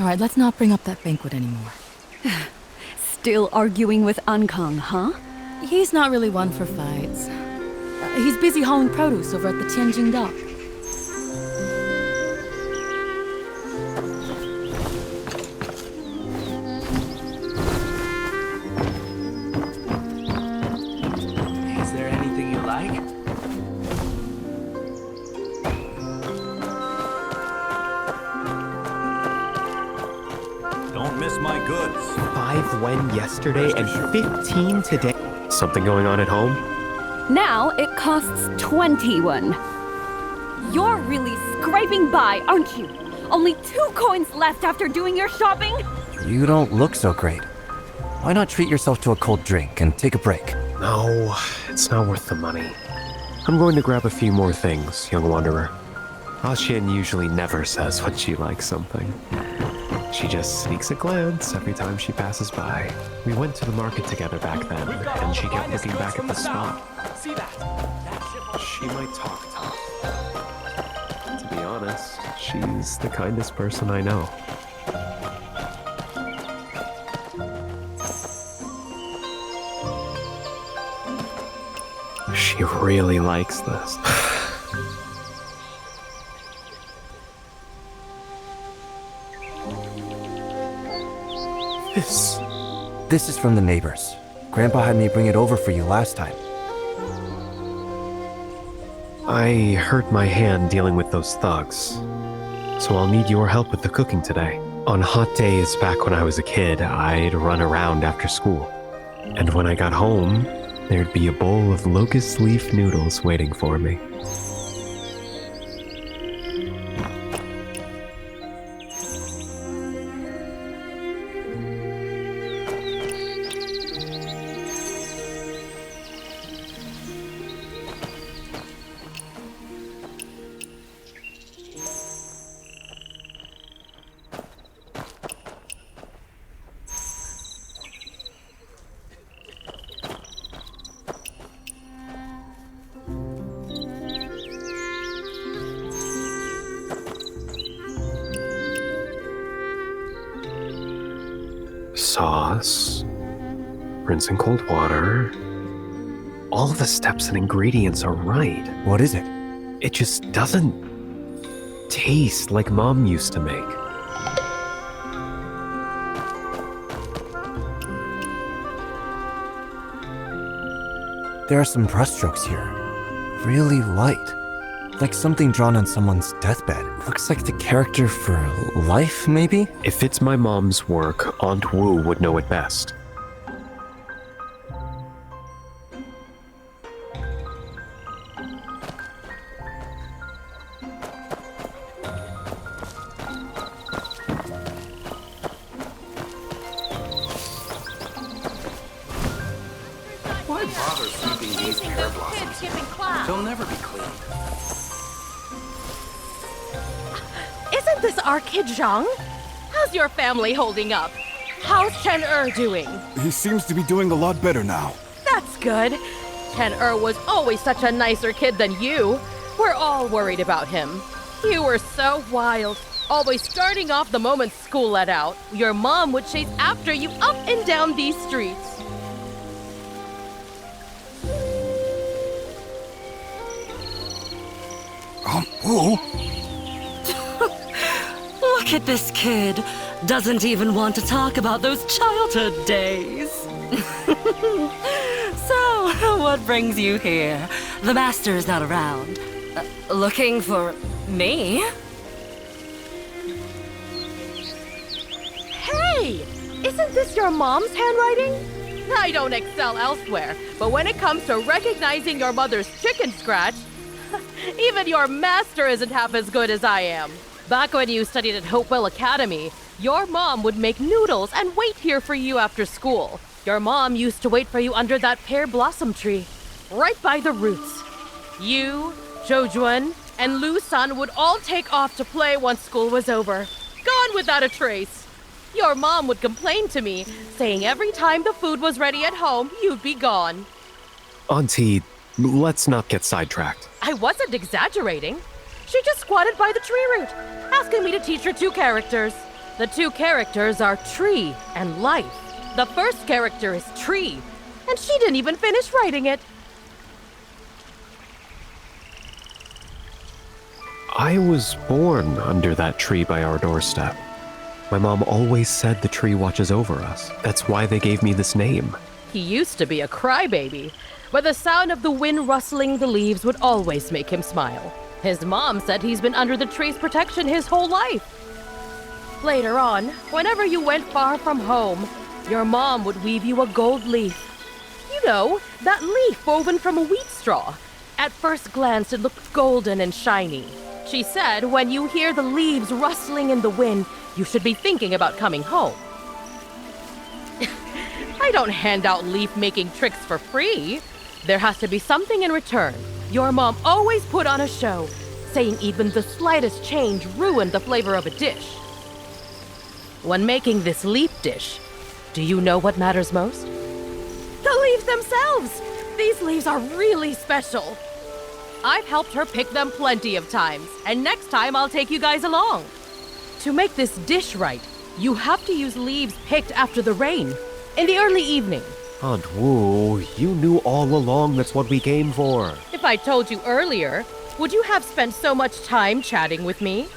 All right, let's not bring up that banquet anymore. Still arguing with Ankang, huh? He's not really one for fights. He's busy hauling produce over at the Tianjin dock. Is there anything you like? Don't miss my goods. 5 wen yesterday and 15 today. Something going on at home? Now it costs 21. You're really scraping by, aren't you? Only 2 coins left after doing your shopping? You don't look so great. Why not treat yourself to a cold drink and take a break? No, it's not worth the money. I'm going to grab a few more things, young wanderer. Ah-Shin usually never says when she likes something. She just sneaks a glance every time she passes by. We went to the market together back then, and she kept looking back at the spot. See that? She might talk tough. To be honest, she's the kindest person I know. She really likes this. This is from the neighbors. Grandpa had me bring it over for you last time. I hurt my hand dealing with those thugs, so I'll need your help with the cooking today. On hot days back when I was a kid, I'd run around after school. And when I got home, there'd be a bowl of locust leaf noodles waiting for me. Sauce, rinse in cold water. All of the steps and ingredients are right. What is it? It just doesn't taste like Mom used to make. There are some brushstrokes here. Really light. Like something drawn on someone's deathbed. Looks like the character for life, maybe? If it's my mom's work, Aunt Wu would know it best. Why bother sweeping these pear blossoms? They'll never be cleaned. Isn't this our kid Zhang? How's your family holding up? How's Chen doing? He seems to be doing a lot better now. That's good. Chen was always such a nicer kid than you. We're all worried about him. You were so wild, always starting off the moment school let out. Your mom would chase after you up and down these streets. Who? Look at this kid. Doesn't even want to talk about those childhood days. So, what brings you here? The master is not around. Looking for me? Hey! Isn't this your mom's handwriting? I don't excel elsewhere, but when it comes to recognizing your mother's chicken scratch, even your master isn't half as good as I am. Back when you studied at Hopewell Academy, your mom would make noodles and wait here for you after school. Your mom used to wait for you under that pear blossom tree, right by the roots. You, Zhou and Lu San would all take off to play once school was over. Gone without a trace. Your mom would complain to me, saying every time the food was ready at home, you'd be gone. Auntie, let's not get sidetracked. I wasn't exaggerating. She just squatted by the tree root, asking me to teach her 2 characters. The two characters are Tree and Life. The first character is Tree, and she didn't even finish writing it. I was born under that tree by our doorstep. My mom always said the tree watches over us. That's why they gave me this name. He used to be a crybaby, but the sound of the wind rustling the leaves would always make him smile. His mom said he's been under the tree's protection his whole life. Later on, whenever you went far from home, your mom would weave you a gold leaf. You know, that leaf woven from a wheat straw. At first glance, it looked golden and shiny. She said when you hear the leaves rustling in the wind, you should be thinking about coming home. I don't hand out leaf-making tricks for free. There has to be something in return. Your mom always put on a show, saying even the slightest change ruined the flavor of a dish. When making this leaf dish, do you know what matters most? The leaves themselves! These leaves are really special. I've helped her pick them plenty of times, and next time I'll take you guys along. To make this dish right, you have to use leaves picked after the rain, in the early evening. Aunt Wu, you knew all along that's what we came for. If I told you earlier, would you have spent so much time chatting with me?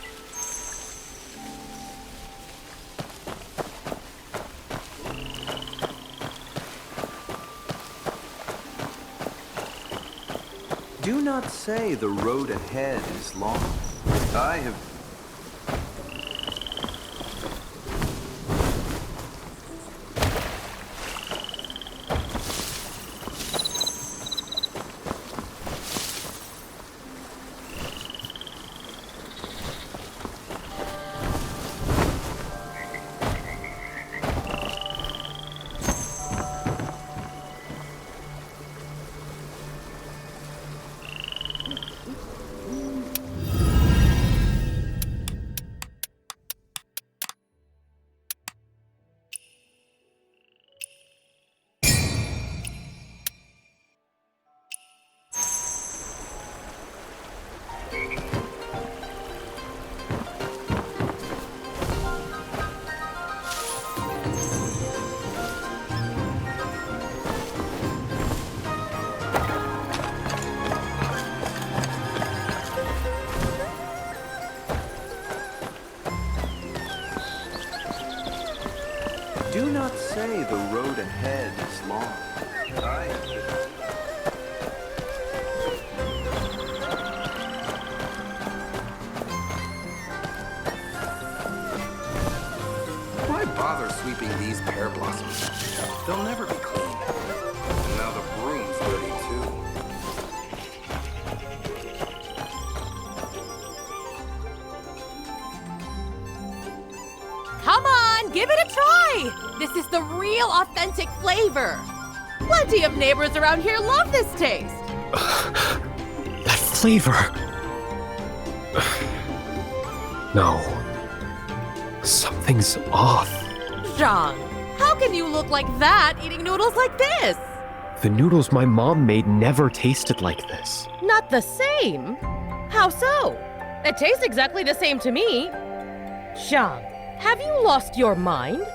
Do not say the road ahead is long. I have... Do not say the road ahead is long. Why bother sweeping these pear blossoms? They'll never be clean. And now the broom's dirty too. Come on, give it a try! This is the real authentic flavor. Plenty of neighbors around here love this taste. That flavor. No. Something's off. Zhang, how can you look like that eating noodles like this? The noodles my mom made never tasted like this. Not the same? How so? It tastes exactly the same to me. Zhang, have you lost your mind?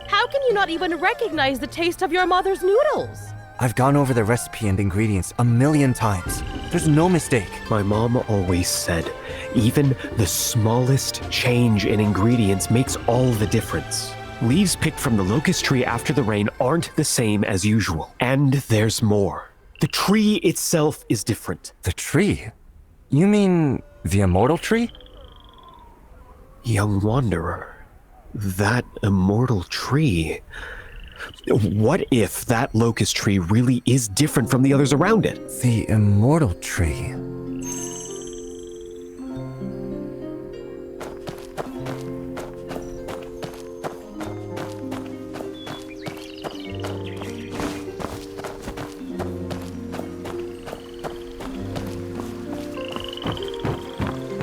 How can you not even recognize the taste of your mother's noodles? I've gone over the recipe and ingredients a million times. There's no mistake. My mom always said, even the smallest change in ingredients makes all the difference. Leaves picked from the locust tree after the rain aren't the same as usual. And there's more. The tree itself is different. The tree? You mean the immortal tree? Young wanderer, that immortal tree. What if that locust tree really is different from the others around it? The immortal tree.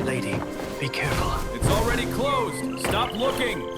Lady, be careful. It's already closed. Stop looking.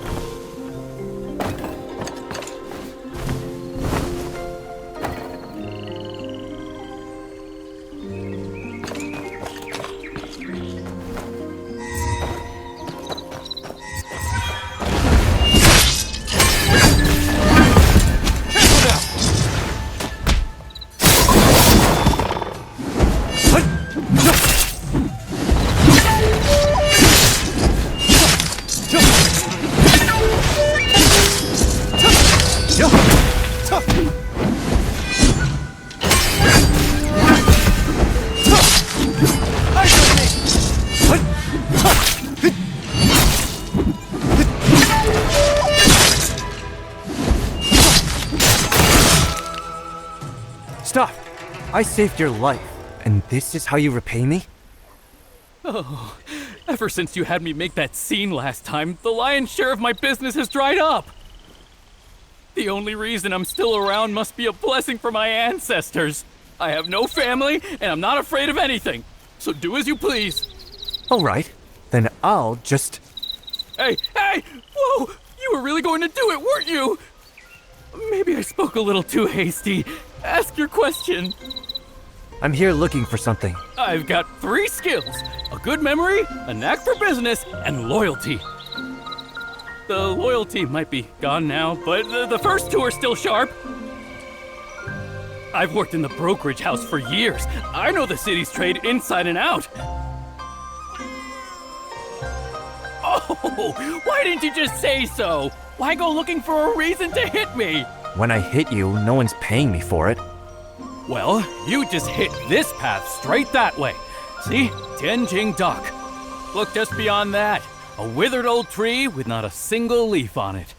stop! I saved your life, and this is how you repay me? Oh, ever since you had me make that scene last time, the lion's share of my business has dried up. The only reason I'm still around must be a blessing from my ancestors. I have no family, and I'm not afraid of anything. So do as you please. Alright, then I'll just... Hey! Whoa! You were really going to do it, weren't you? Maybe I spoke a little too hasty. Ask your question. I'm here looking for something. I've got 3 skills. A good memory, a knack for business, and loyalty. The loyalty might be gone now, but the first 2 are still sharp. I've worked in the brokerage house for years. I know the city's trade inside and out. Oh, why didn't you just say so? Why go looking for a reason to hit me? When I hit you, no one's paying me for it. Well, you just hit this path straight that way. See? Tianjing Dock. Look just beyond that. A withered old tree with not a single leaf on it.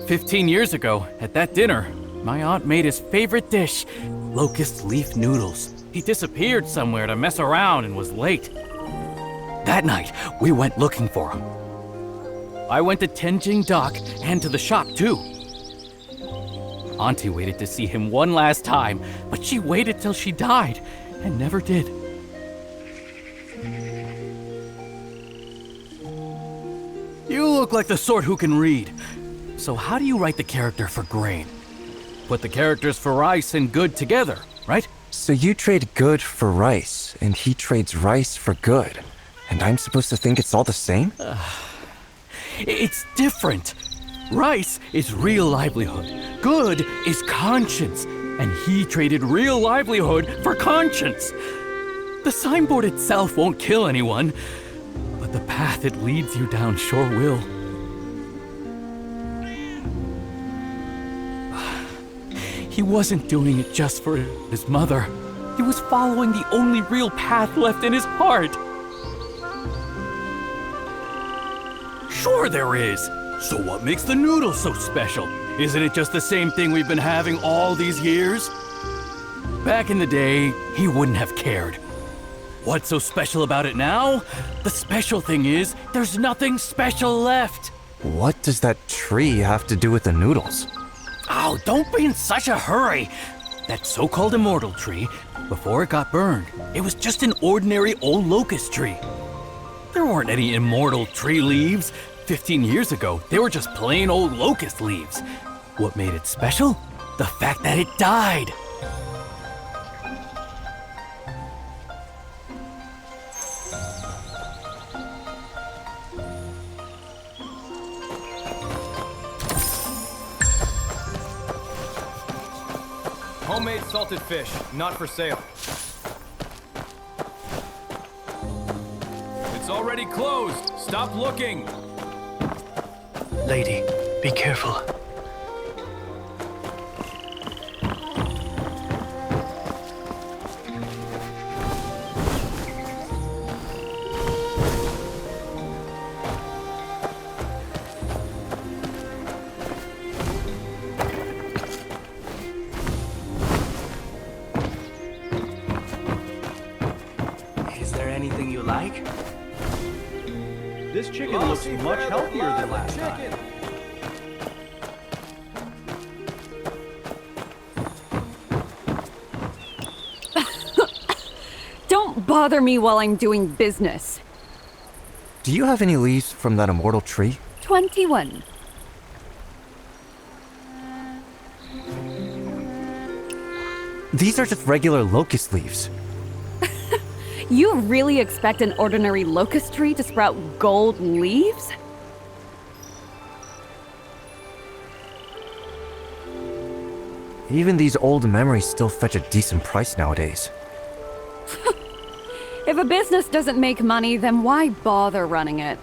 "15 years ago, at that dinner, my aunt made his favorite dish, locust leaf noodles. He disappeared somewhere to mess around and was late. That night, we went looking for him. I went to Tianjing Dock and to the shop too. Auntie waited to see him one last time, but she waited till she died and never did. You look like the sort who can read. So how do you write the character for grain? Put the characters for rice and good together, right? So you trade good for rice, and he trades rice for good. And I'm supposed to think it's all the same? It's different. Rice is real livelihood. Good is conscience. And he traded real livelihood for conscience. The signboard itself won't kill anyone, but the path it leads you down sure will. He wasn't doing it just for his mother. He was following the only real path left in his heart. Sure there is. So what makes the noodles so special? Isn't it just the same thing we've been having all these years? Back in the day, he wouldn't have cared. What's so special about it now? The special thing is, there's nothing special left. What does that tree have to do with the noodles? Oh, don't be in such a hurry. That so-called immortal tree, before it got burned, it was just an ordinary old locust tree. There weren't any immortal tree leaves. 15 years ago, they were just plain old locust leaves. What made it special? The fact that it died. Homemade salted fish, not for sale. It's already closed. Stop looking. Lady, be careful. Is there anything you like? This chicken looks much healthier than last time. Don't bother me while I'm doing business. Do you have any leaves from that immortal tree? 21. These are just regular locust leaves. You really expect an ordinary locust tree to sprout gold leaves? Even these old memories still fetch a decent price nowadays. If a business doesn't make money, then why bother running it?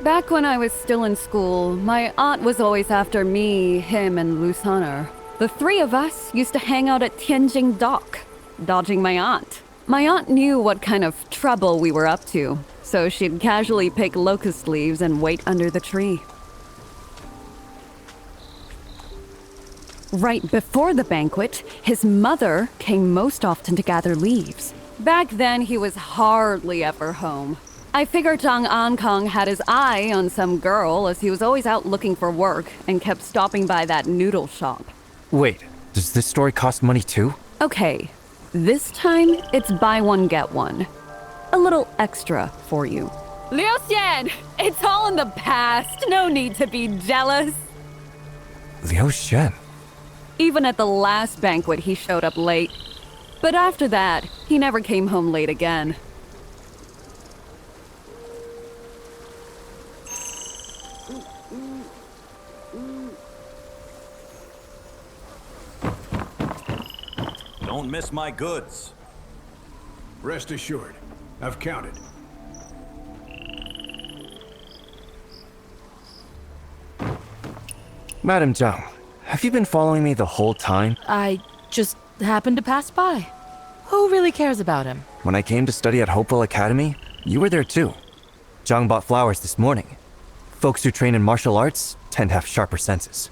Back when I was still in school, my aunt was always after me, him, and Lusaner. The 3 of us used to hang out at Tianjing Dock. dodging my aunt. My aunt knew what kind of trouble we were up to, so she'd casually pick locust leaves and wait under the tree. Right before the banquet, his mother came most often to gather leaves. Back then, he was hardly ever home. I figured Zhang Ankang had his eye on some girl, as he was always out looking for work and kept stopping by that noodle shop. Wait, does this story cost money too? Okay, this time it's buy one, get one. A little extra for you. Liu Xian, it's all in the past. No need to be jealous. Liu Xian? Even at the last banquet, he showed up late. But after that, he never came home late again. Don't miss my goods. Rest assured, I've counted. Madam Zhang, have you been following me the whole time? I just happened to pass by. Who really cares about him? When I came to study at Hopewell Academy, you were there too. Zhang bought flowers this morning. Folks who train in martial arts tend to have sharper senses.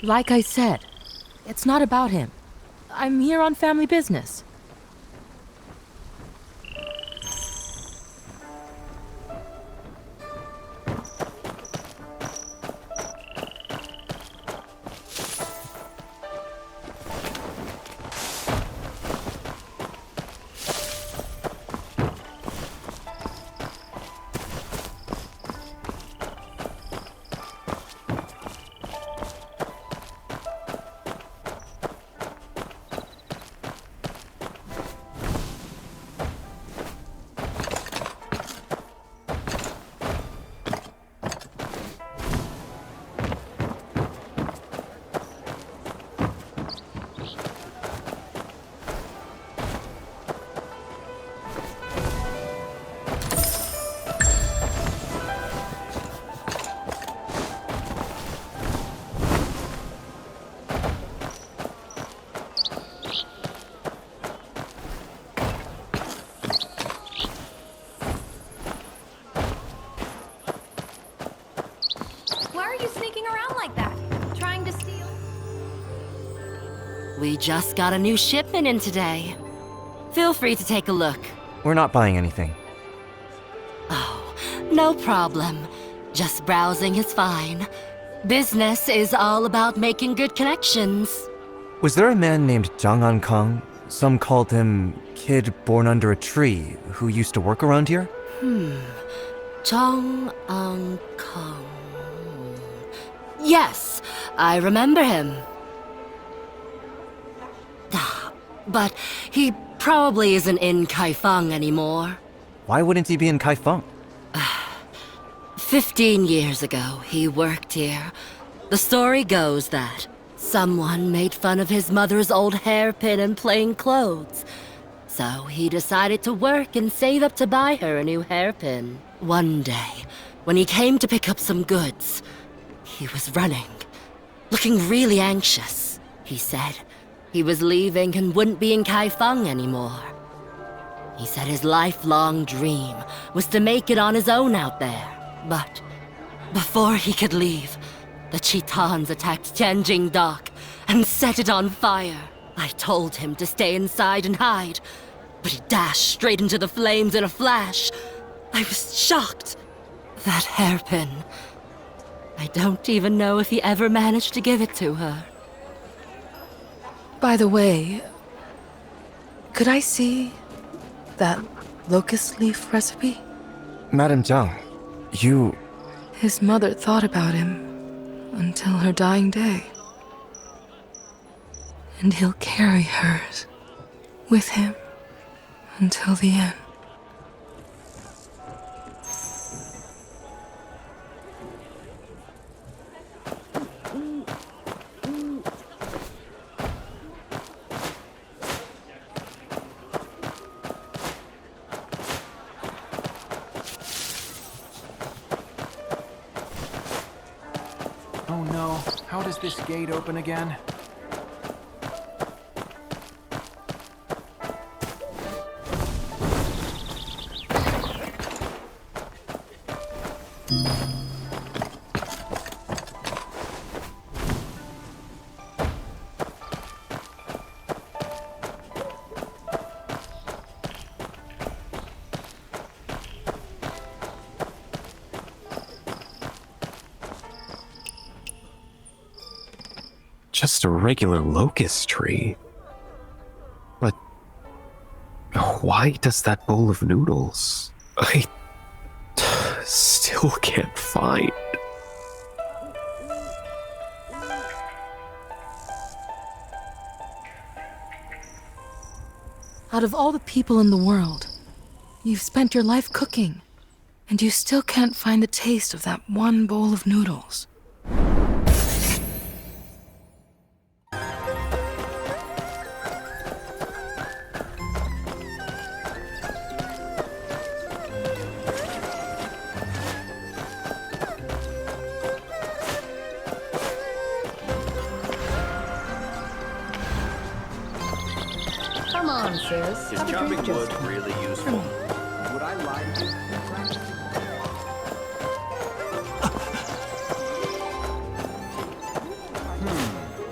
Like I said, it's not about him. I'm here on family business. We just got a new shipment in today. Feel free to take a look. We're not buying anything. Oh, no problem. Just browsing is fine. Business is all about making good connections. Was there a man named Zhang Ankang? Some called him Kid Born Under a Tree, who used to work around here? Zhang Ankang. Yes, I remember him. But he probably isn't in Kaifeng anymore. Why wouldn't he be in Kaifeng? 15 years ago, he worked here. The story goes that someone made fun of his mother's old hairpin and plain clothes. So he decided to work and save up to buy her a new hairpin. One day, when he came to pick up some goods, he was running, looking really anxious. He said he was leaving and wouldn't be in Kaifeng anymore. He said his lifelong dream was to make it on his own out there. But before he could leave, the Chitans attacked Tianjing Dock and set it on fire. I told him to stay inside and hide, but he dashed straight into the flames in a flash. I was shocked. That hairpin. I don't even know if he ever managed to give it to her. By the way, could I see that locust leaf recipe? Madam Zhang, you... His mother thought about him until her dying day. And he'll carry hers with him until the end. Oh no, how does this gate open again? Just a regular locust tree. But why does that bowl of noodles? I still can't find. Out of all the people in the world, you've spent your life cooking, and you still can't find the taste of that one bowl of noodles. Come on, sis. Is Have a chopping drink wood just- really useful? Would I lie to you?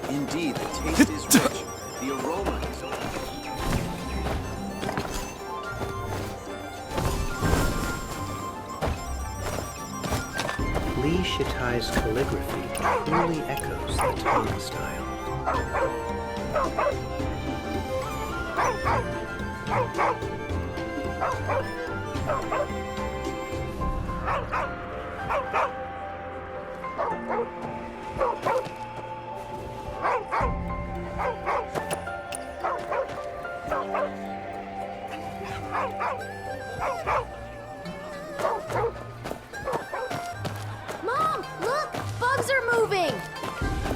Indeed, the taste is rich. The aroma is Li Shitai's calligraphy clearly echoes the Tang style. Mom, look! Bugs are moving!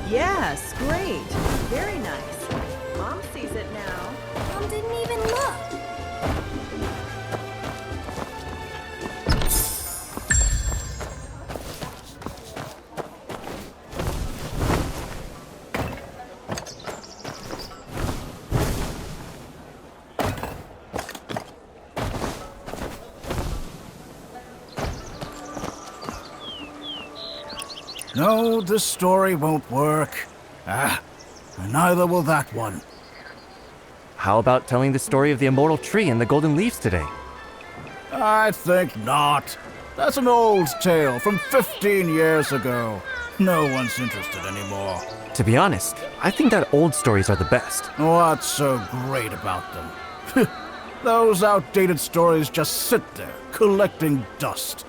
Yes, great. Very nice. Mom sees it now. Mom didn't even look. No, this story won't work. And neither will that one. How about telling the story of the immortal tree and the golden leaves today? I think not. That's an old tale from 15 years ago. No one's interested anymore. To be honest, I think that old stories are the best. What's so great about them? Those outdated stories just sit there, collecting dust.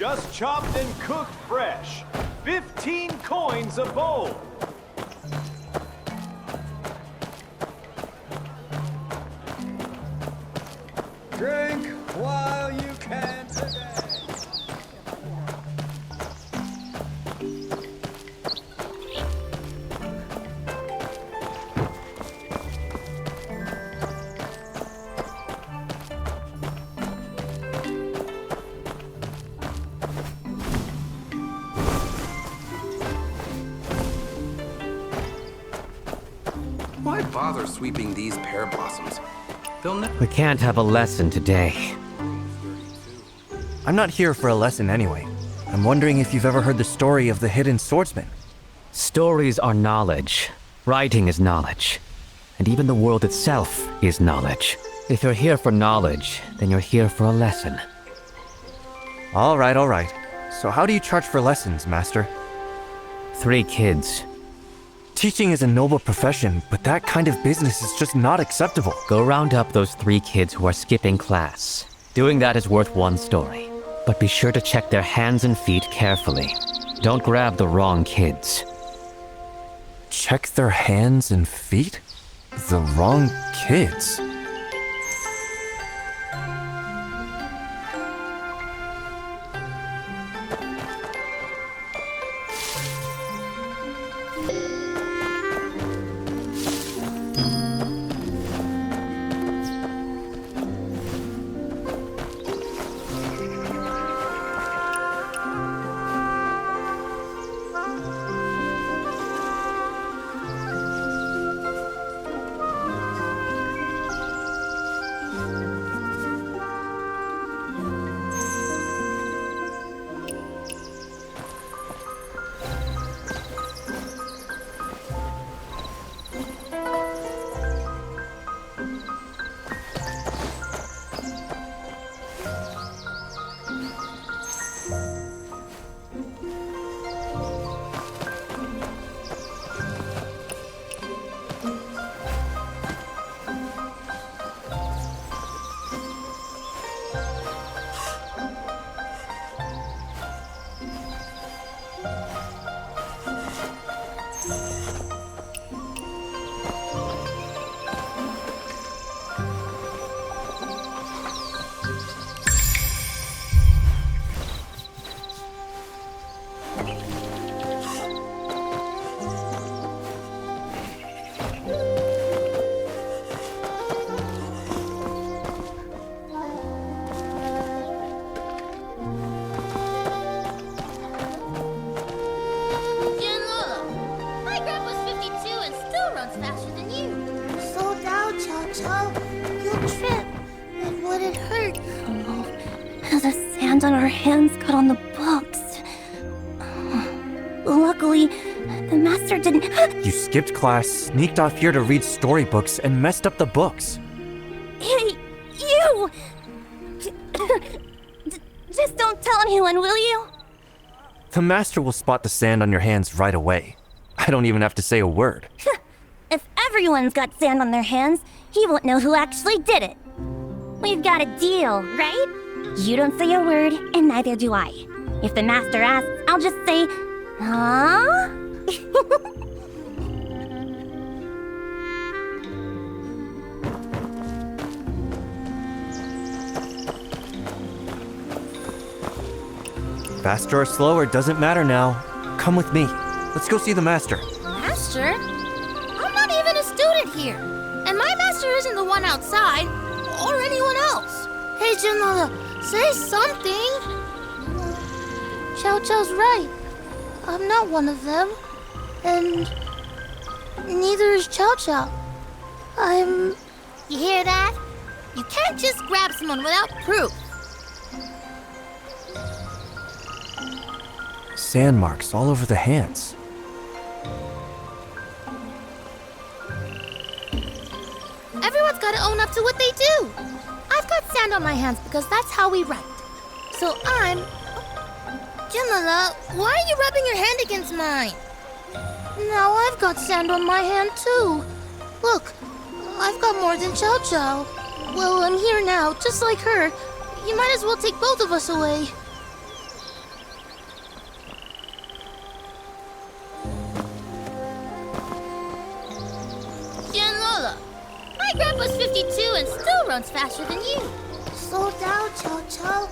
just chopped and cooked fresh. 15 coins a bowl. Drink while you can today. Why bother sweeping these pear blossoms? They'll never. We can't have a lesson today. I'm not here for a lesson anyway. I'm wondering if you've ever heard the story of the hidden swordsman. Stories are knowledge. Writing is knowledge. And even the world itself is knowledge. If you're here for knowledge, then you're here for a lesson. All right. So how do you charge for lessons, Master? 3 kids. Teaching is a noble profession, but that kind of business is just not acceptable. Go round up those 3 kids who are skipping class. Doing that is worth 1 story. But be sure to check their hands and feet carefully. Don't grab the wrong kids. Check their hands and feet? The wrong kids? On our hands got on the books. Luckily, the master didn't. You skipped class, sneaked off here to read storybooks, and messed up the books. Hey, you! Just don't tell anyone, will you? The master will spot the sand on your hands right away. I don't even have to say a word. If everyone's got sand on their hands, he won't know who actually did it. We've got a deal, right? You don't say a word, and neither do I. If the master asks, I'll just say, huh? Faster or slower doesn't matter now. Come with me. Let's go see the master. Master? I'm not even a student here. And my master isn't the one outside, or anyone else. Hey, Janela, say something. Chow Chow's right. I'm not one of them. And neither is Chow Chow. I'm... You hear that? You can't just grab someone without proof. Sand marks all over the hands. Everyone's got to own up to what they do. I've got sand on my hands because that's how we write. So I'm... Janela, why are you rubbing your hand against mine? Now I've got sand on my hand too. Look, I've got more than Chow Chow. Well, I'm here now, just like her. You might as well take both of us away. Janela, my grandpa's 52 and still runs faster than you. Slow down, Chow Chow.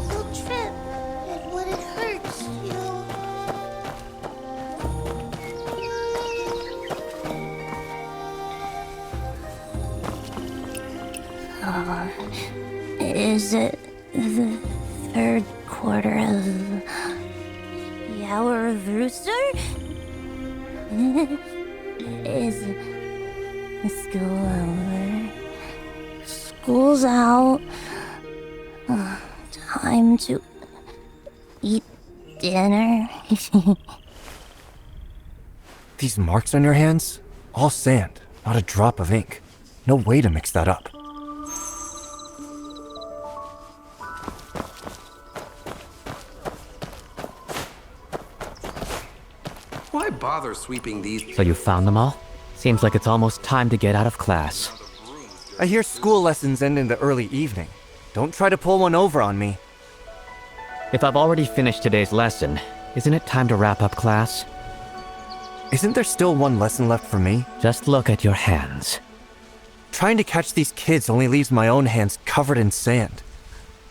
You'll trip. And when it hurts, you'll... Is it the third quarter of the hour of rooster? Is the school over? School's out. Time to eat dinner. These marks on your hands? All sand, not a drop of ink. No way to mix that up. Why bother? bother sweeping these... So you found them all? Seems like it's almost time to get out of class. I hear school lessons end in the early evening. Don't try to pull one over on me. If I've already finished today's lesson, isn't it time to wrap up class? Isn't there still one lesson left for me? Just look at your hands. Trying to catch these kids only leaves my own hands covered in sand.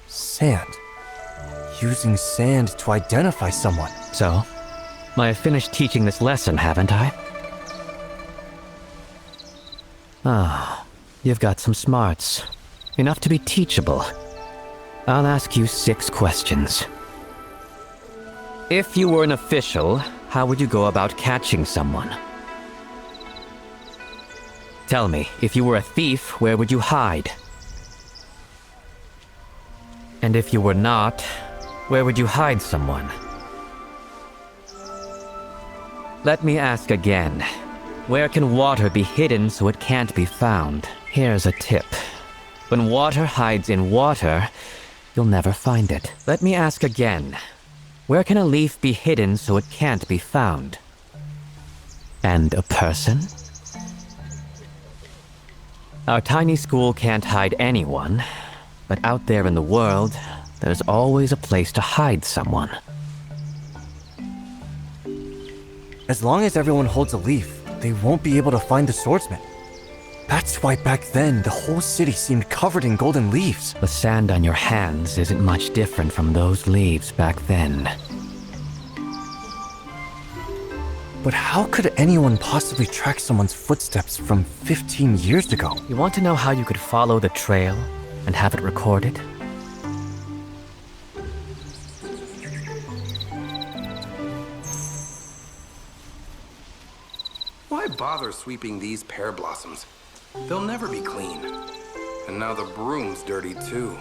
Sand. Using sand to identify someone. So, I have finished teaching this lesson, haven't I? Ah, you've got some smarts. Enough to be teachable. I'll ask you 6 questions. If you were an official, how would you go about catching someone? Tell me, if you were a thief, where would you hide? And if you were not, where would you hide someone? Let me ask again. Where can water be hidden so it can't be found? Here's a tip. When water hides in water, you'll never find it. Let me ask again. Where can a leaf be hidden so it can't be found? And a person? Our tiny school can't hide anyone, but out there in the world, there's always a place to hide someone. As long as everyone holds a leaf, they won't be able to find the swordsman. That's why back then, the whole city seemed covered in golden leaves. The sand on your hands isn't much different from those leaves back then. But how could anyone possibly track someone's footsteps from 15 years ago? You want to know how you could follow the trail and have it recorded? Why bother sweeping these pear blossoms? They'll never be clean. And now the broom's dirty too.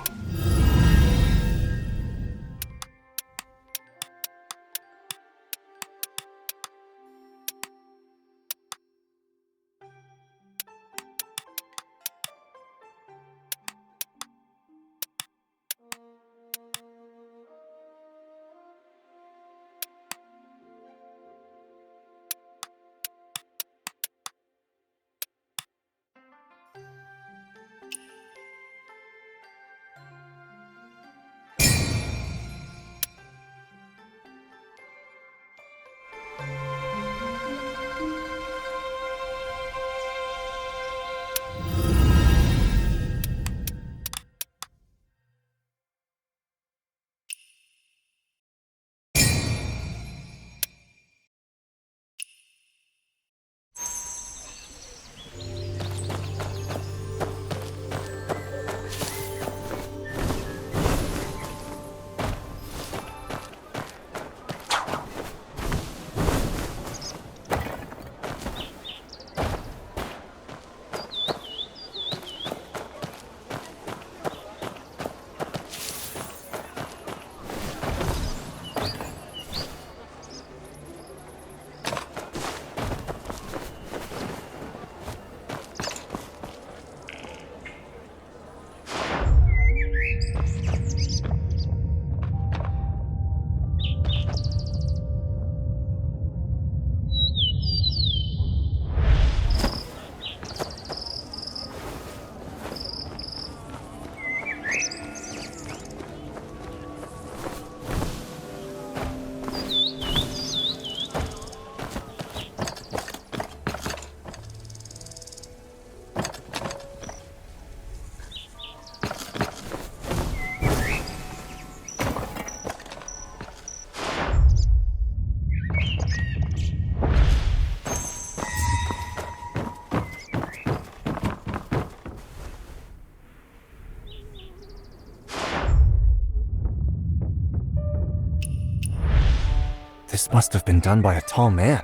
This must have been done by a tall man.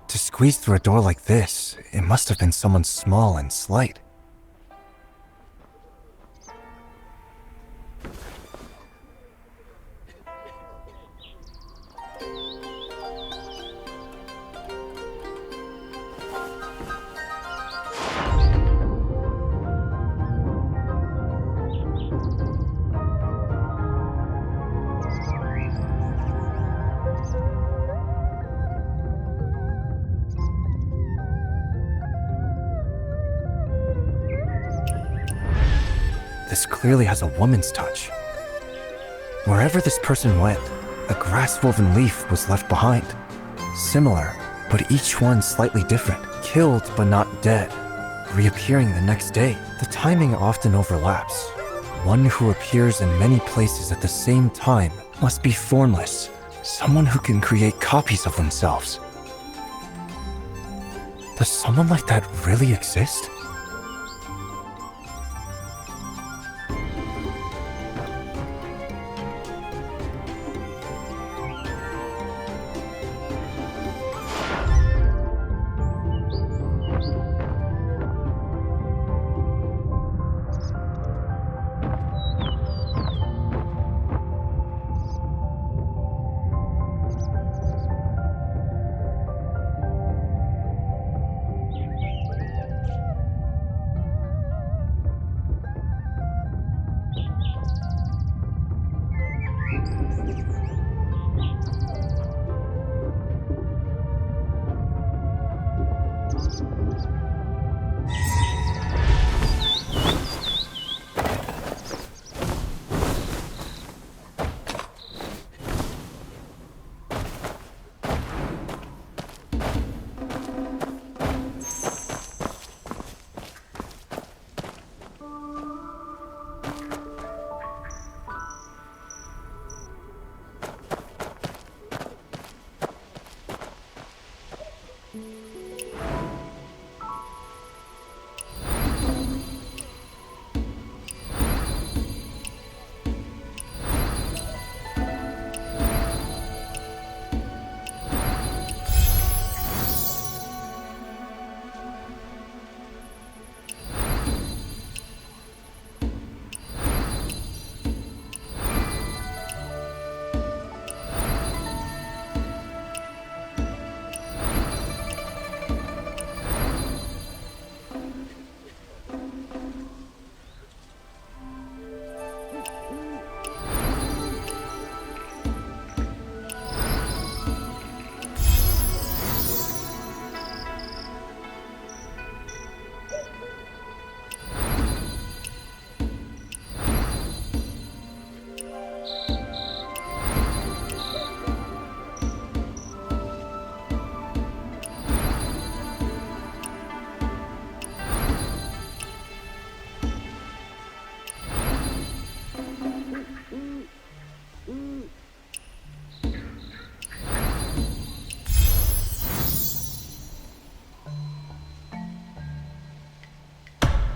To squeeze through a door like this, it must have been someone small and slight. this clearly has a woman's touch. Wherever this person went, a grass-woven leaf was left behind. Similar, but each one slightly different. Killed but not dead, reappearing the next day. The timing often overlaps. One who appears in many places at the same time must be formless. Someone who can create copies of themselves. Does someone like that really exist?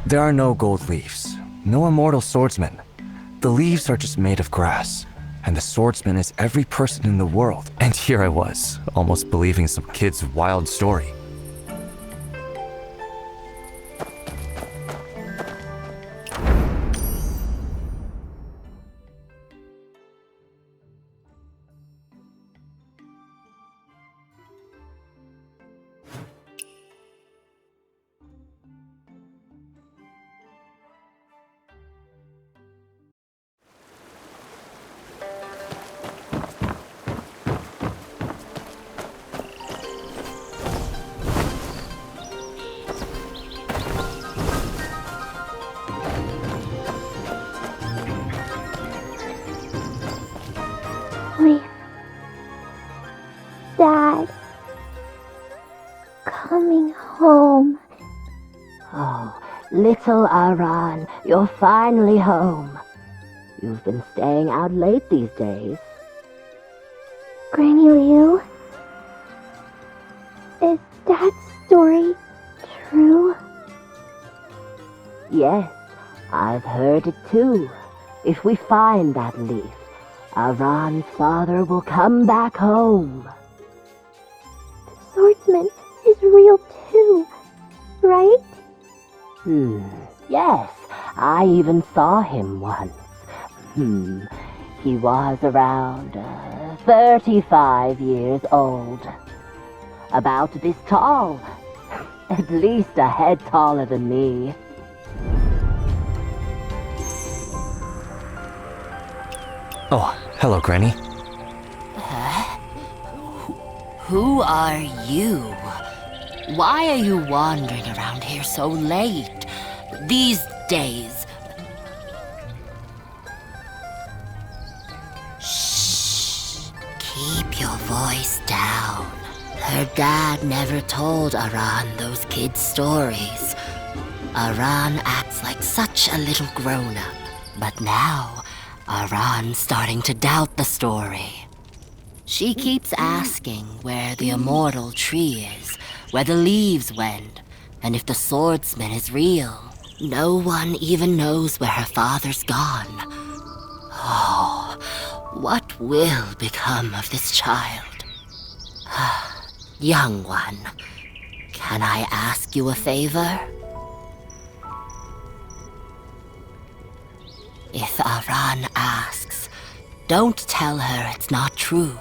There are no gold leaves, no immortal swordsman. The leaves are just made of grass, and the swordsman is every person in the world. And here I was, almost believing some kid's wild story. Please. Dad. Coming home. Oh, little Aran, you're finally home. You've been staying out late these days. Granny Liu? Is Dad's story true? Yes, I've heard it too. If we find that leaf, Aran's father will come back home. The swordsman is real too, right? Yes, I even saw him once. He was around 35 years old. About this tall. At least a head taller than me. Oh, hello, Granny. Who are you? Why are you wandering around here so late? These days? Keep your voice down. Her dad never told Aran those kids' stories. Aran acts like such a little grown-up. But now, Aran's starting to doubt the story. She keeps asking where the immortal tree is, where the leaves went, and if the swordsman is real. No one even knows where her father's gone. Oh, what will become of this child? Young one, can I ask you a favor? If Aran asks, don't tell her it's not true,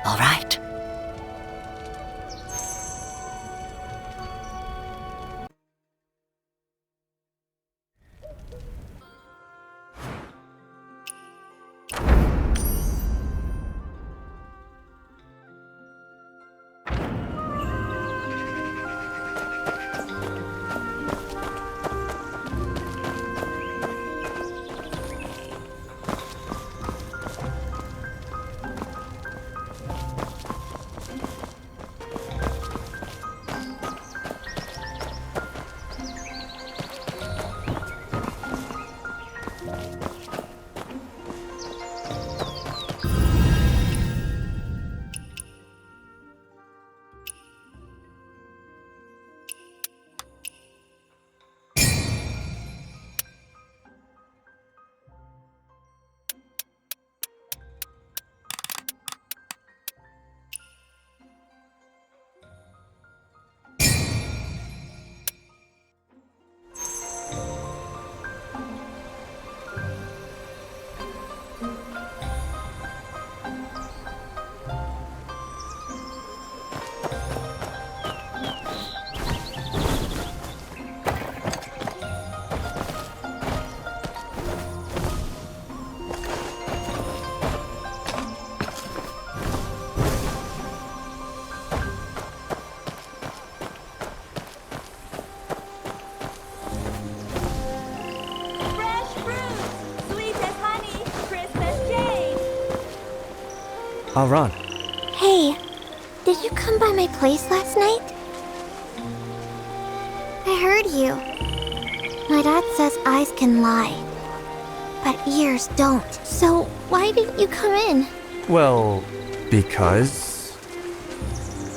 all right? Aran. Hey, did you come by my place last night? I heard you. My dad says eyes can lie, but ears don't. So why didn't you come in? Well, because...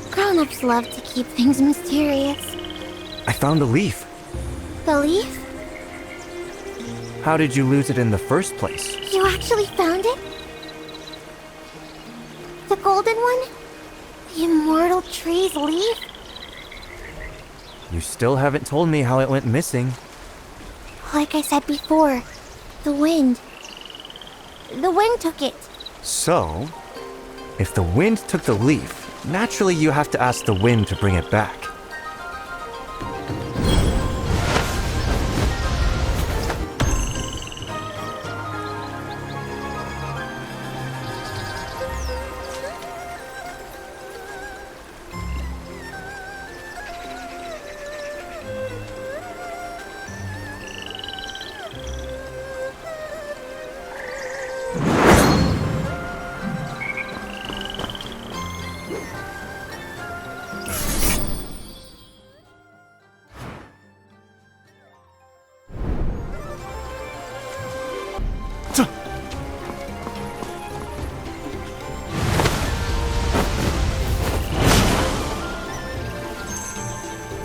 Grown-ups love to keep things mysterious. I found a leaf. The leaf? How did you lose it in the first place? You actually found it? The golden one? The immortal tree's leaf? You still haven't told me how it went missing. Like I said before, the wind. The wind took it. So, if the wind took the leaf, naturally you have to ask the wind to bring it back.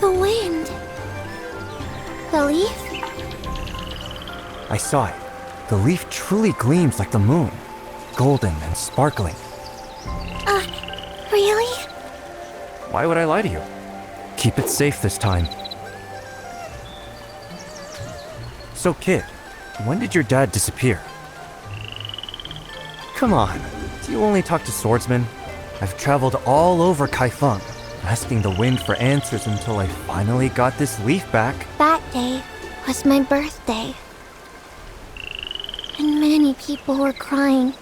The wind. The leaf? I saw it. The leaf truly gleams like the moon. Golden and sparkling. Really? Why would I lie to you? Keep it safe this time. So, kid, when did your dad disappear? Come on, do you only talk to swordsmen? I've traveled all over Kaifeng, asking the wind for answers until I finally got this leaf back. That day was my birthday. And many people were crying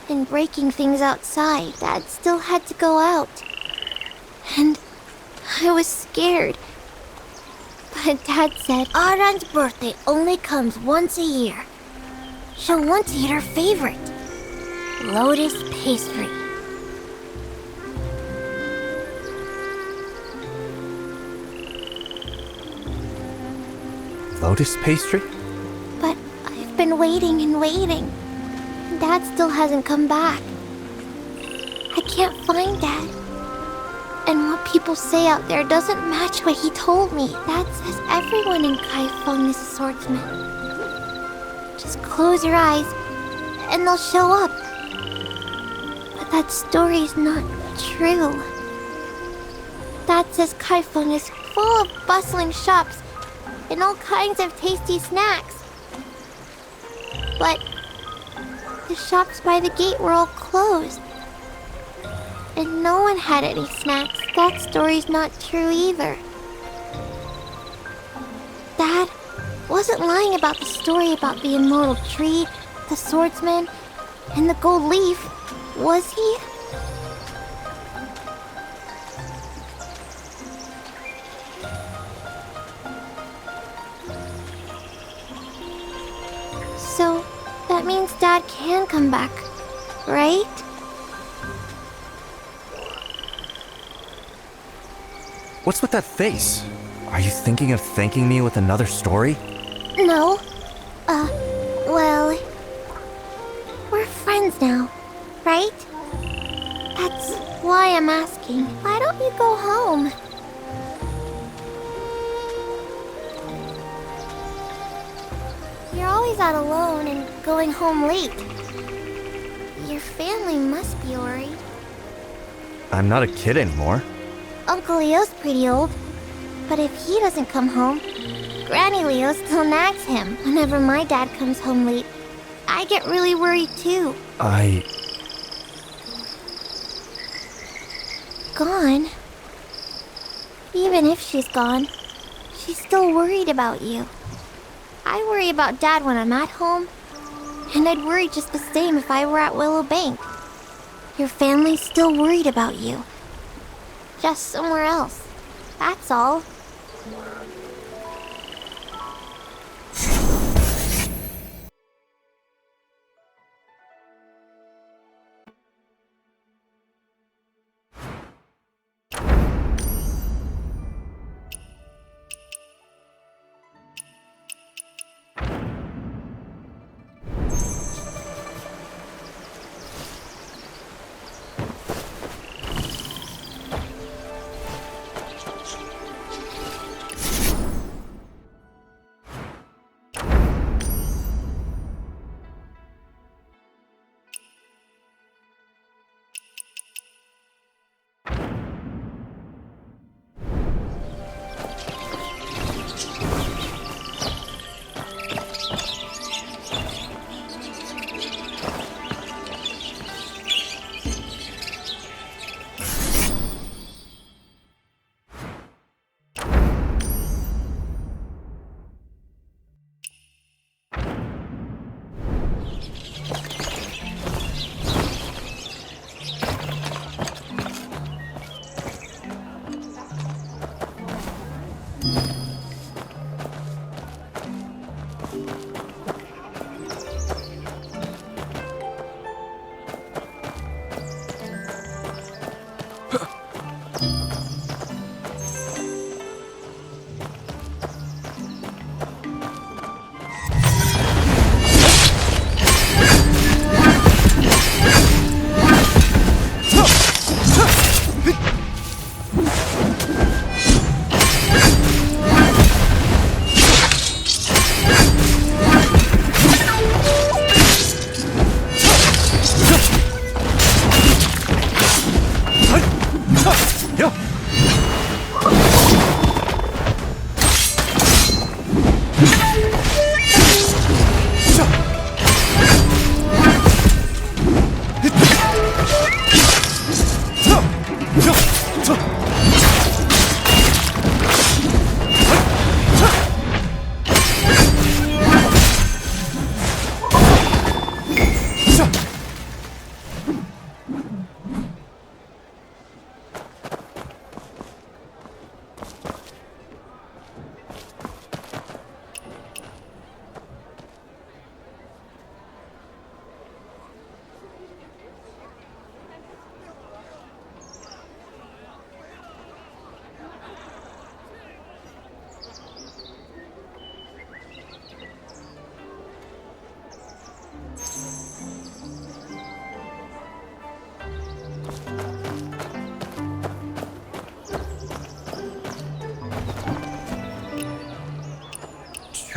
and breaking things outside. Dad still had to go out. And I was scared. But Dad said Aran's birthday only comes once a year. She'll want to eat her favorite, lotus pastry. lotus pastry? But I've been waiting and waiting. Dad still hasn't come back. I can't find Dad. And what people say out there doesn't match what he told me. Dad says everyone in Kaifeng is a swordsman. Just close your eyes, and they'll show up. But that story's not true. Dad says Kaifeng is full of bustling shops and all kinds of tasty snacks. But the shops by the gate were all closed. And no one had any snacks. That story's not true either. Dad wasn't lying about the story about the immortal tree, the swordsman, and the gold leaf, was he? So, that means Dad can come back, right? What's with that face? Are you thinking of thanking me with another story? No. Well... We're friends now, right? That's why I'm asking. Why don't you go home? You're always out alone and going home late. Your family must be worried. I'm not a kid anymore. Uncle Leo's pretty old. But if he doesn't come home, Granny Leo still nags him whenever my dad comes home late. I get really worried too. Gone? Even if she's gone, she's still worried about you. I worry about Dad when I'm at home, and I'd worry just the same if I were at Willow Bank. Your family's still worried about you. Just somewhere else. That's all.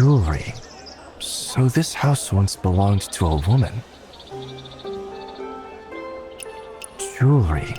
Jewelry. So this house once belonged to a woman. Jewelry.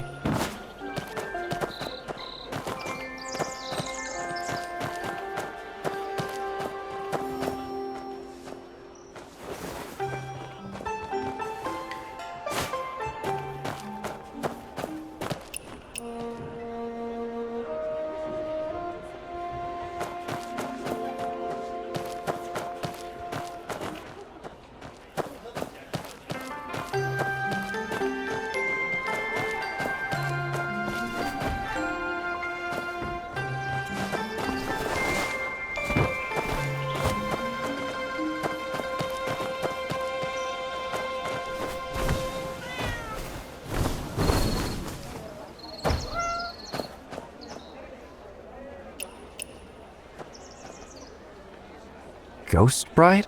Ghost Bride?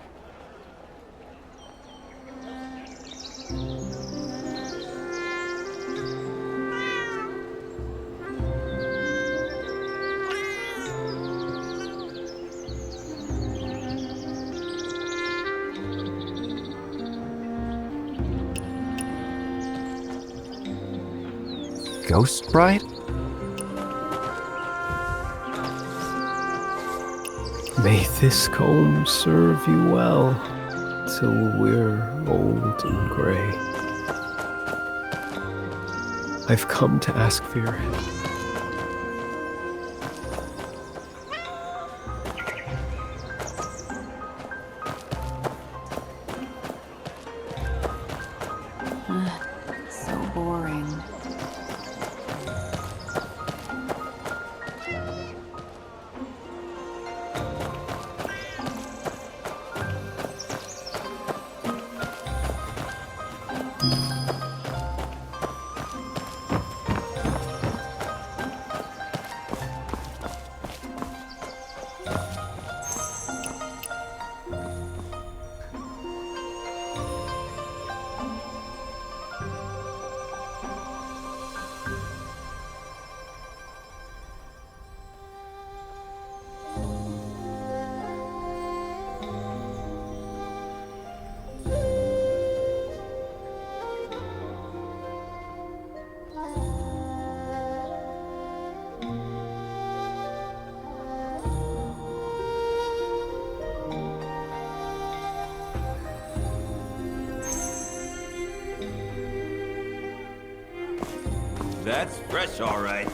Ghost Bride? May this comb serve you well till we're old and gray. I've come to ask for your hand. So boring. That's fresh, all right.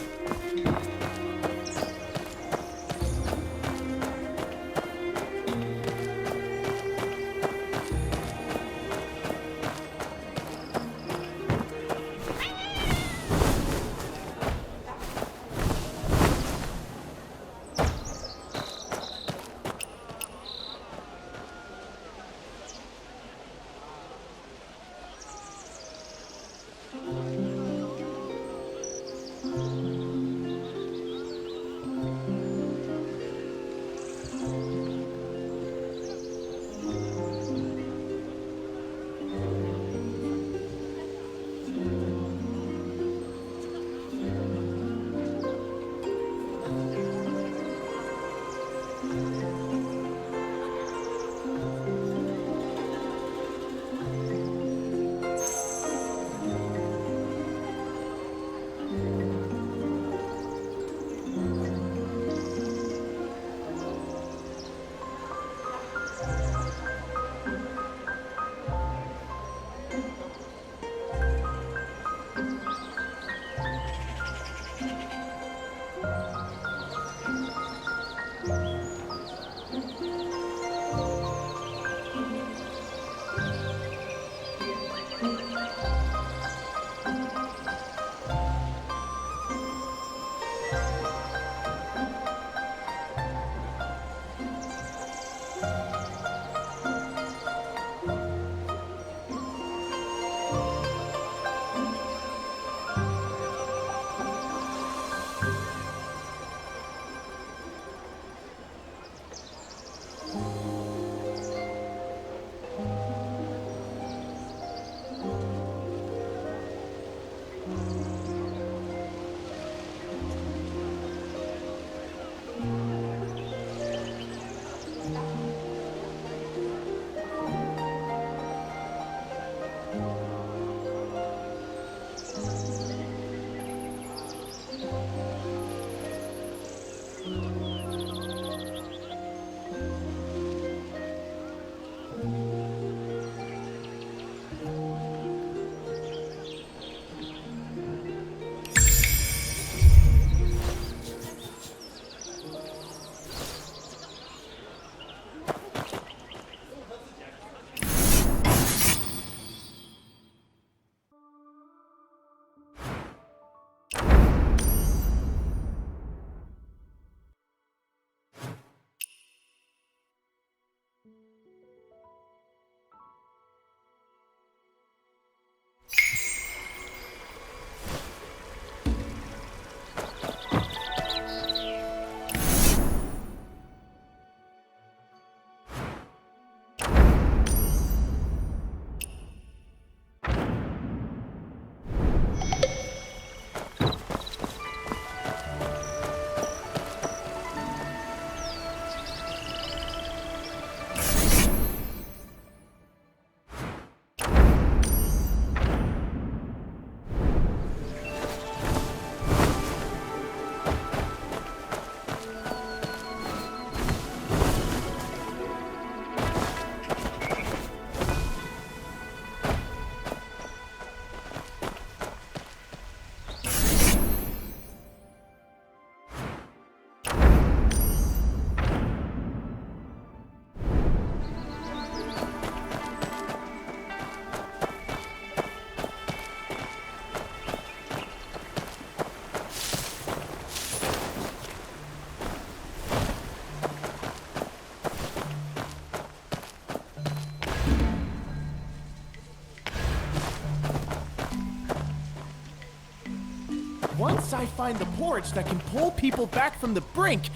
Once I find the porridge that can pull people back from the brink,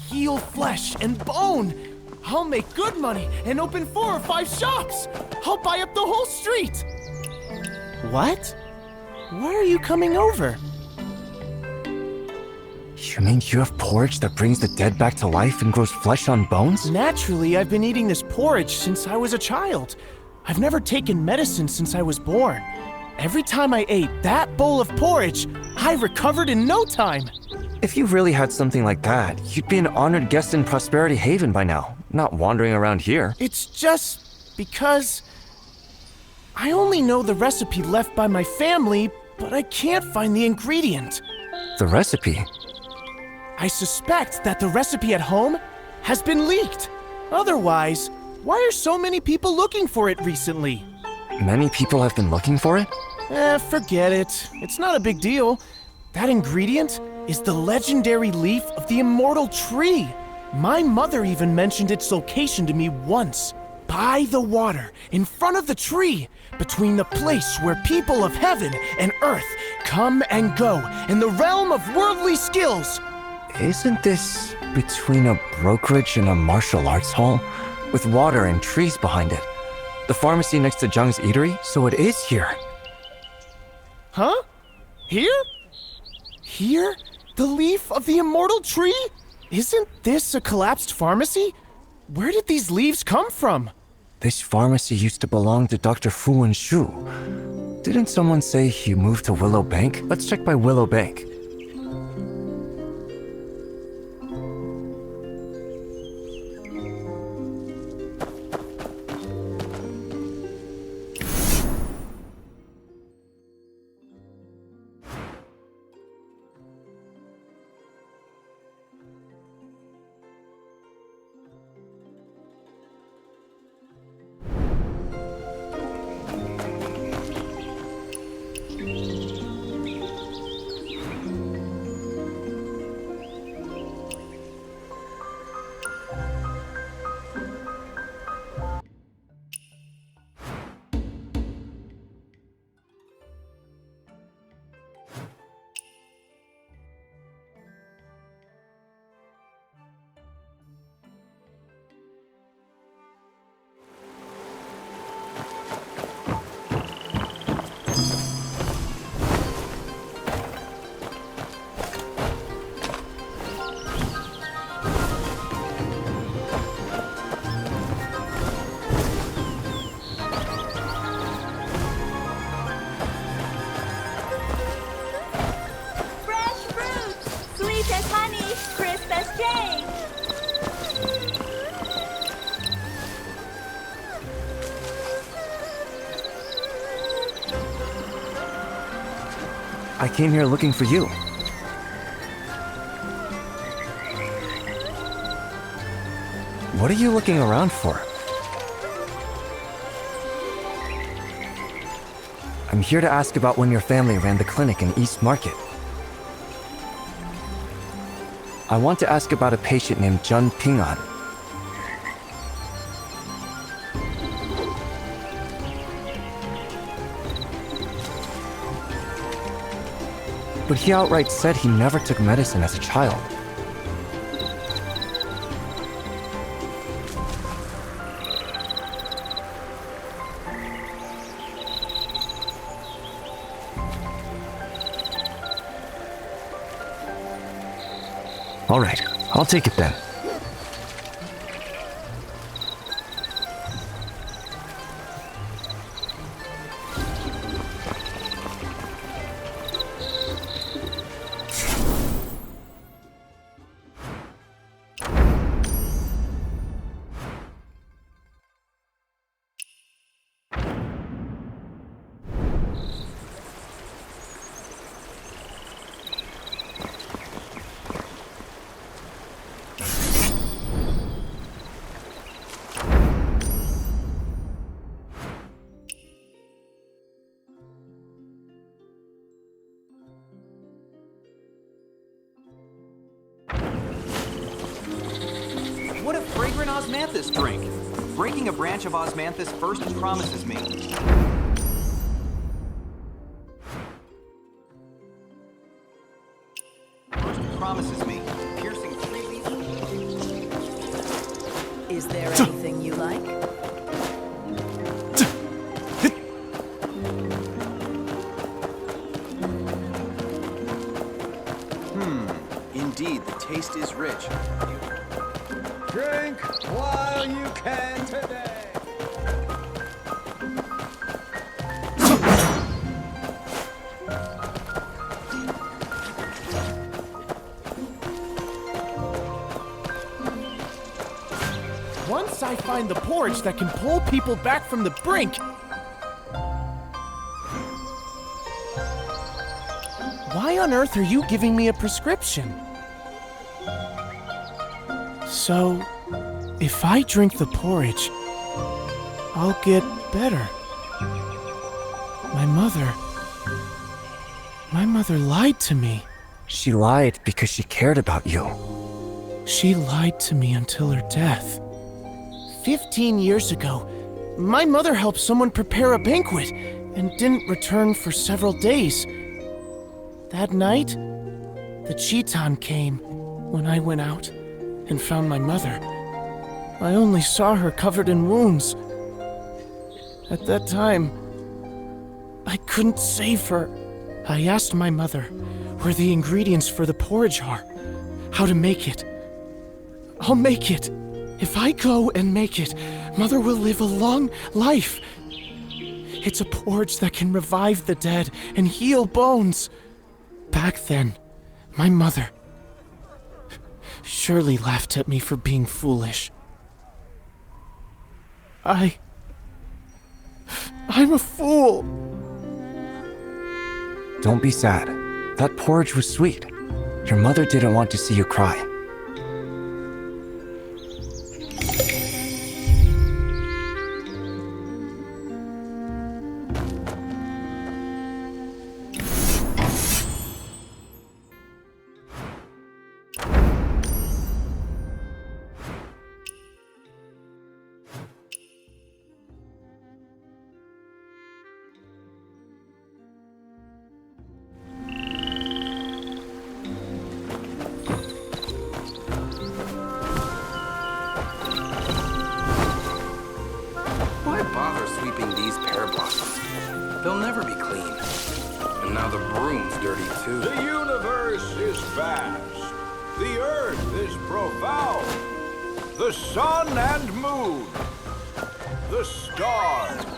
heal flesh and bone, I'll make good money and open 4 or 5 shops. I'll buy up the whole street. What? Why are you coming over? You mean you have porridge that brings the dead back to life and grows flesh on bones? Naturally, I've been eating this porridge since I was a child. I've never taken medicine since I was born. Every time I ate that bowl of porridge, I recovered in no time. If you really had something like that, you'd be an honored guest in Prosperity Haven by now, not wandering around here. It's just because I only know the recipe left by my family, but I can't find the ingredient. The recipe? I suspect that the recipe at home has been leaked. Otherwise, why are so many people looking for it recently? Many people have been looking for it? Forget it. It's not a big deal. That ingredient is the legendary leaf of the immortal tree. My mother even mentioned its location to me once. By the water, in front of the tree, between the place where people of heaven and earth come and go in the realm of worldly skills. Isn't this between a brokerage and a martial arts hall? With water and trees behind it. The pharmacy next to Jung's eatery, so it is here. Huh? Here? Here? The leaf of the immortal tree? Isn't this a collapsed pharmacy? Where did these leaves come from? This pharmacy used to belong to Dr. Fu and Shu. Didn't someone say he moved to Willow Bank? Let's check by Willow Bank. I came here looking for you. What are you looking around for? I'm here to ask about when your family ran the clinic in East Market. I want to ask about a patient named Jun Ping'an. But he outright said he never took medicine as a child. All right, I'll take it then. What a fragrant osmanthus drink! Breaking a branch of osmanthus first promises me. promises me. Piercing 3 Is there anything you like? Indeed, the taste is rich. Drink while you can today. Once I find the porridge that can pull people back from the brink. Why on earth are you giving me a prescription? So, if I drink the porridge, I'll get better. My mother lied to me. She lied because she cared about you. She lied to me until her death. 15 years ago, my mother helped someone prepare a banquet and didn't return for several days. That night, the Chiton came when I went out and found my mother. I only saw her covered in wounds. At that time, I couldn't save her. I asked my mother where the ingredients for the porridge are, how to make it. I'll make it. If I go and make it, Mother will live a long life. It's a porridge that can revive the dead and heal bones. Back then, my mother surely laughed at me for being foolish. I'm a fool. Don't be sad. That porridge was sweet. Your mother didn't want to see you cry. Why bother sweeping these pear blossoms? They'll never be clean. And now the broom's dirty too. The universe is vast. The earth is profound. The sun and moon. The stars.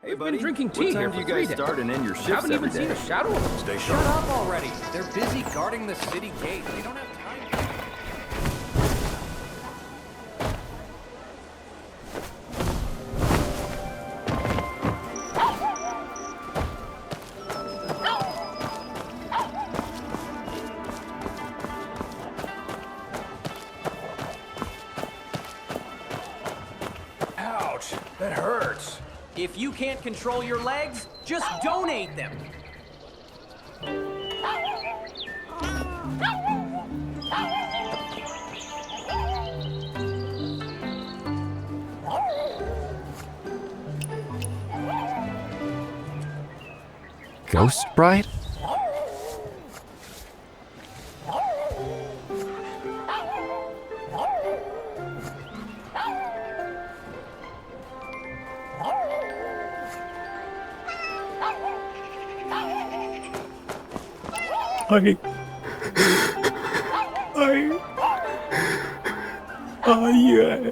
Hey, buddy. Drinking tea. What time do you guys start and end your shifts Haven't every even day? seen a shadow of them. Stay Shut sharp. up already. They're busy guarding the city gate. They don't have time. That hurts. If you can't control your legs, just donate them. Ghost Bride? Yeah.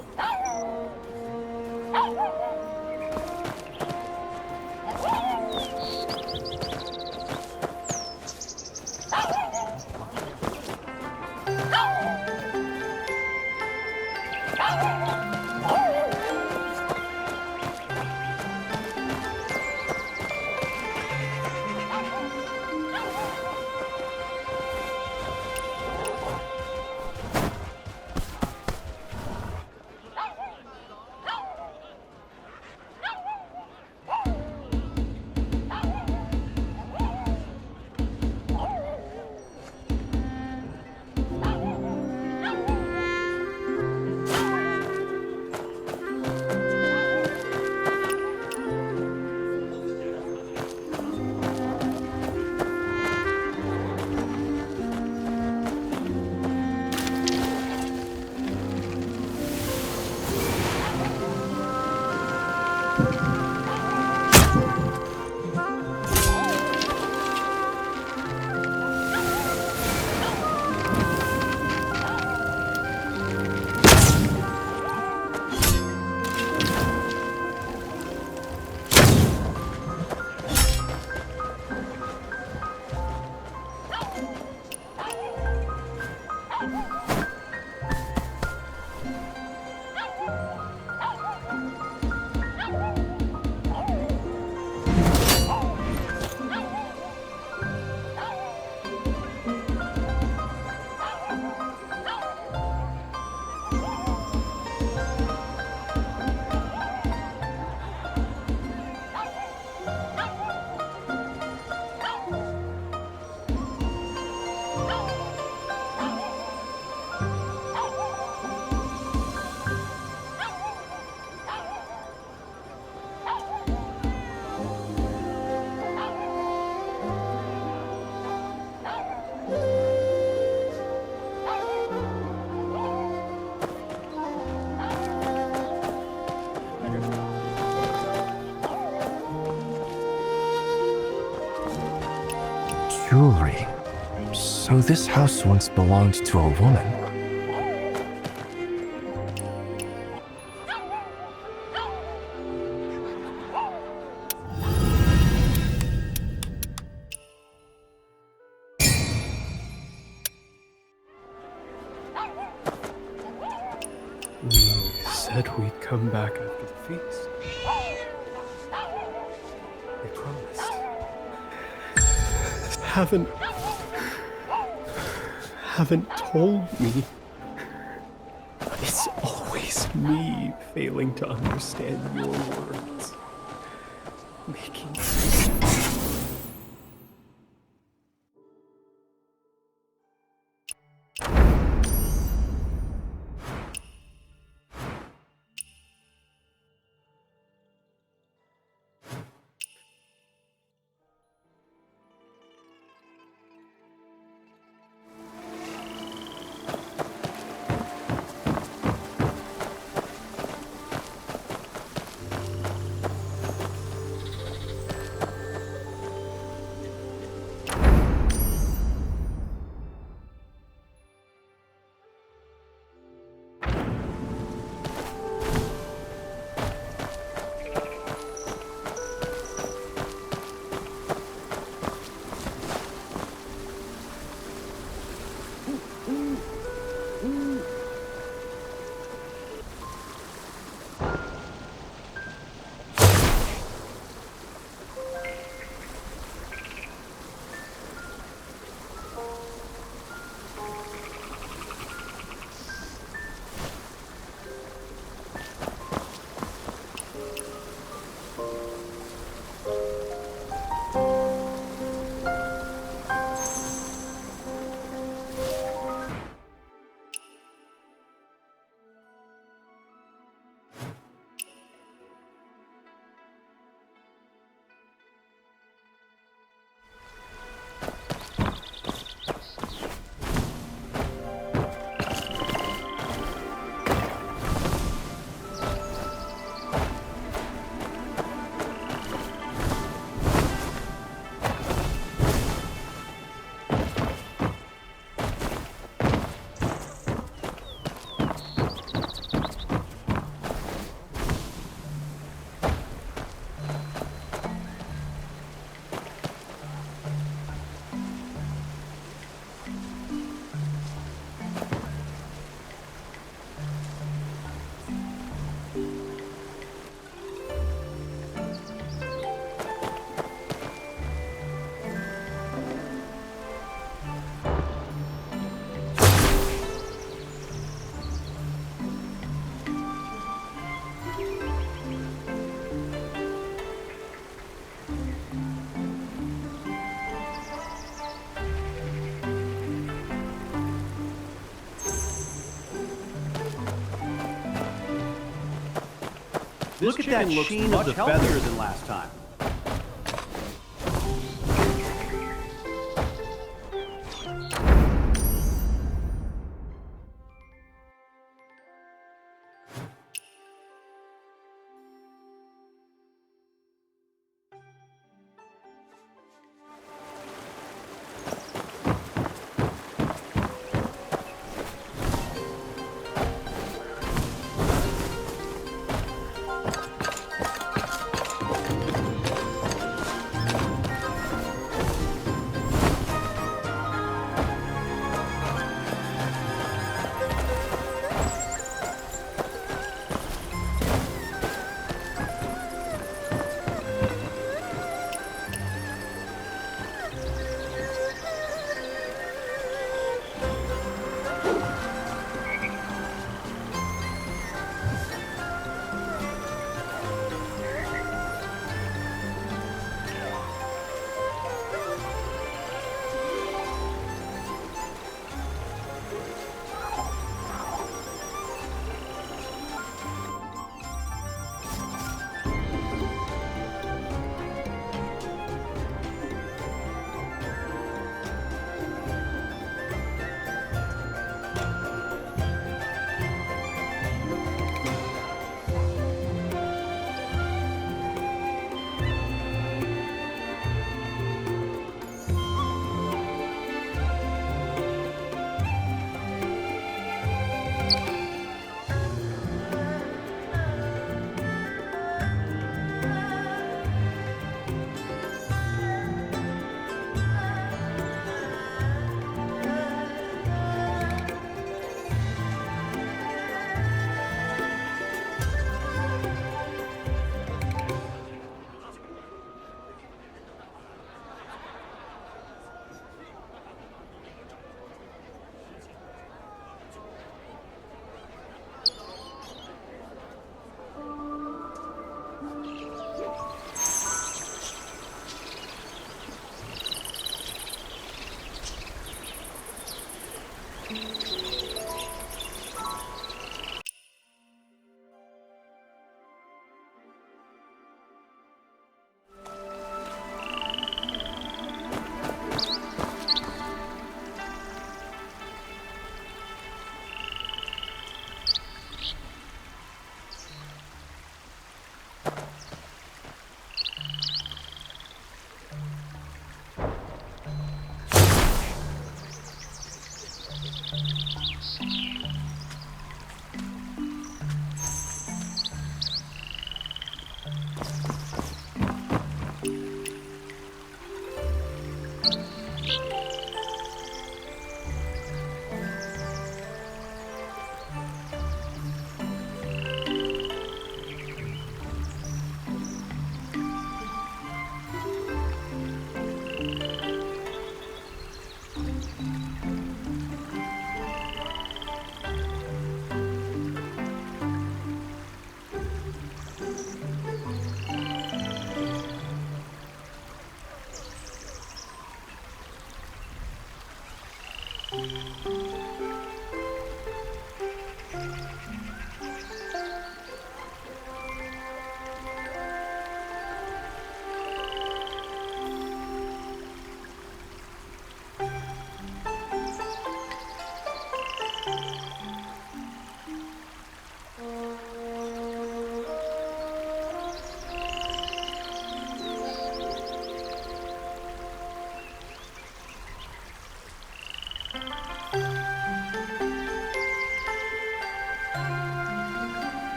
Jewelry. So this house once belonged to a woman. We said we'd come back after the feast. We promised. Haven't told me. It's always me failing to understand your words. Making Look at that sheen of the feathers than last time.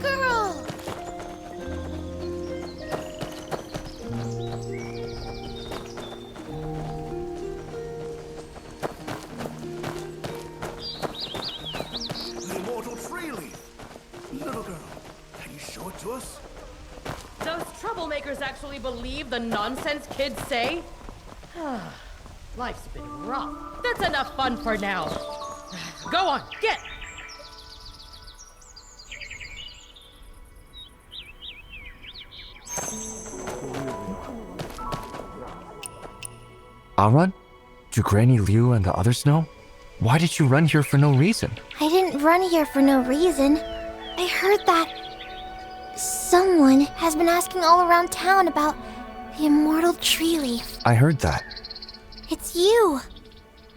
girl! The immortal tree leaf. Little girl, can you show it to us? Those troublemakers actually believe the nonsense kids say? Life's been rough. That's enough fun for now. Go on, get! Aaron? Do Granny Liu and the others know? Why did you run here for no reason? I didn't run here for no reason. I heard that someone has been asking all around town about the immortal tree leaf. I heard that. It's you.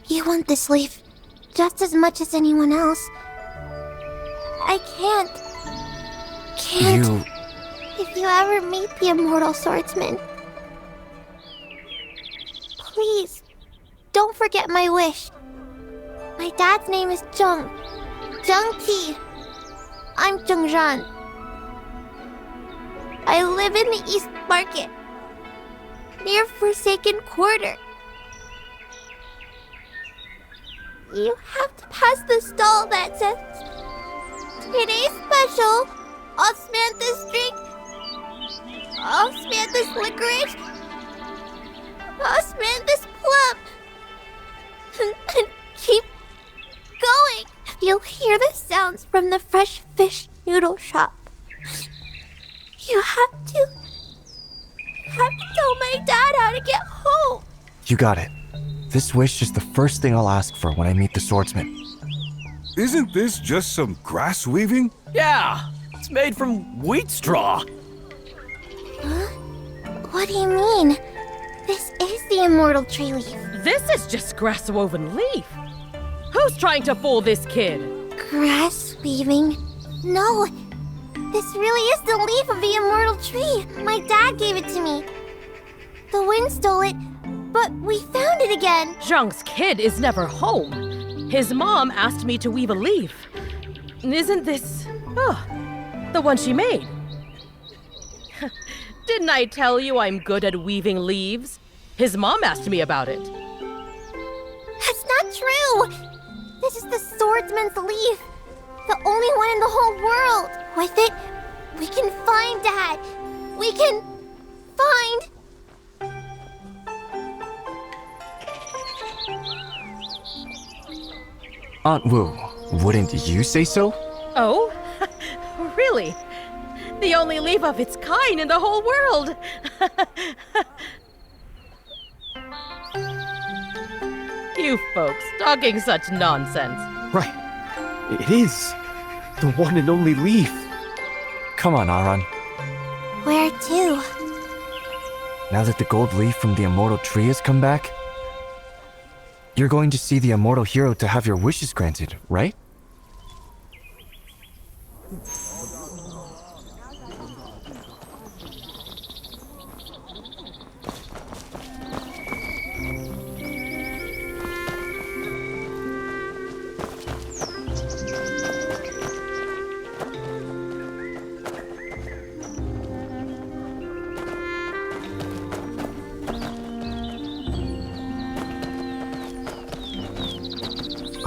You want this leaf just as much as anyone else. I can't. You... If you ever meet the immortal swordsman, please, don't forget my wish. My dad's name is Zheng. Zheng Ti. I'm Zheng Zhan. I live in the East Market, near Forsaken Quarter. You have to pass the stall that says, "Today's special, Osmanthus drink, Osmanthus licorice, Osmanthus plum." And keep going. You'll hear the sounds from the fresh fish noodle shop. You have to tell my dad how to get home. You got it. This wish is the first thing I'll ask for when I meet the swordsman. Isn't this just some grass weaving? Yeah, it's made from wheat straw. Huh? What do you mean? This is the immortal tree leaf. This is just grass-woven leaf. Who's trying to fool this kid? Grass weaving? No, this really is the leaf of the immortal tree. My dad gave it to me. The wind stole it, but we found it again. Zhang's kid is never home. His mom asked me to weave a leaf. Isn't this... the one she made? Didn't I tell you I'm good at weaving leaves? His mom asked me about it. That's not true! This is the swordsman's leaf. The only one in the whole world. With it, we can find Dad. We can find... Aunt Wu, wouldn't you say so? Oh? Really? The only leaf of its kind in the whole world! You folks talking such nonsense. Right. It is. The one and only leaf. Come on, Aaron. Where to? Now that the gold leaf from the immortal tree has come back, you're going to see the immortal hero to have your wishes granted, right?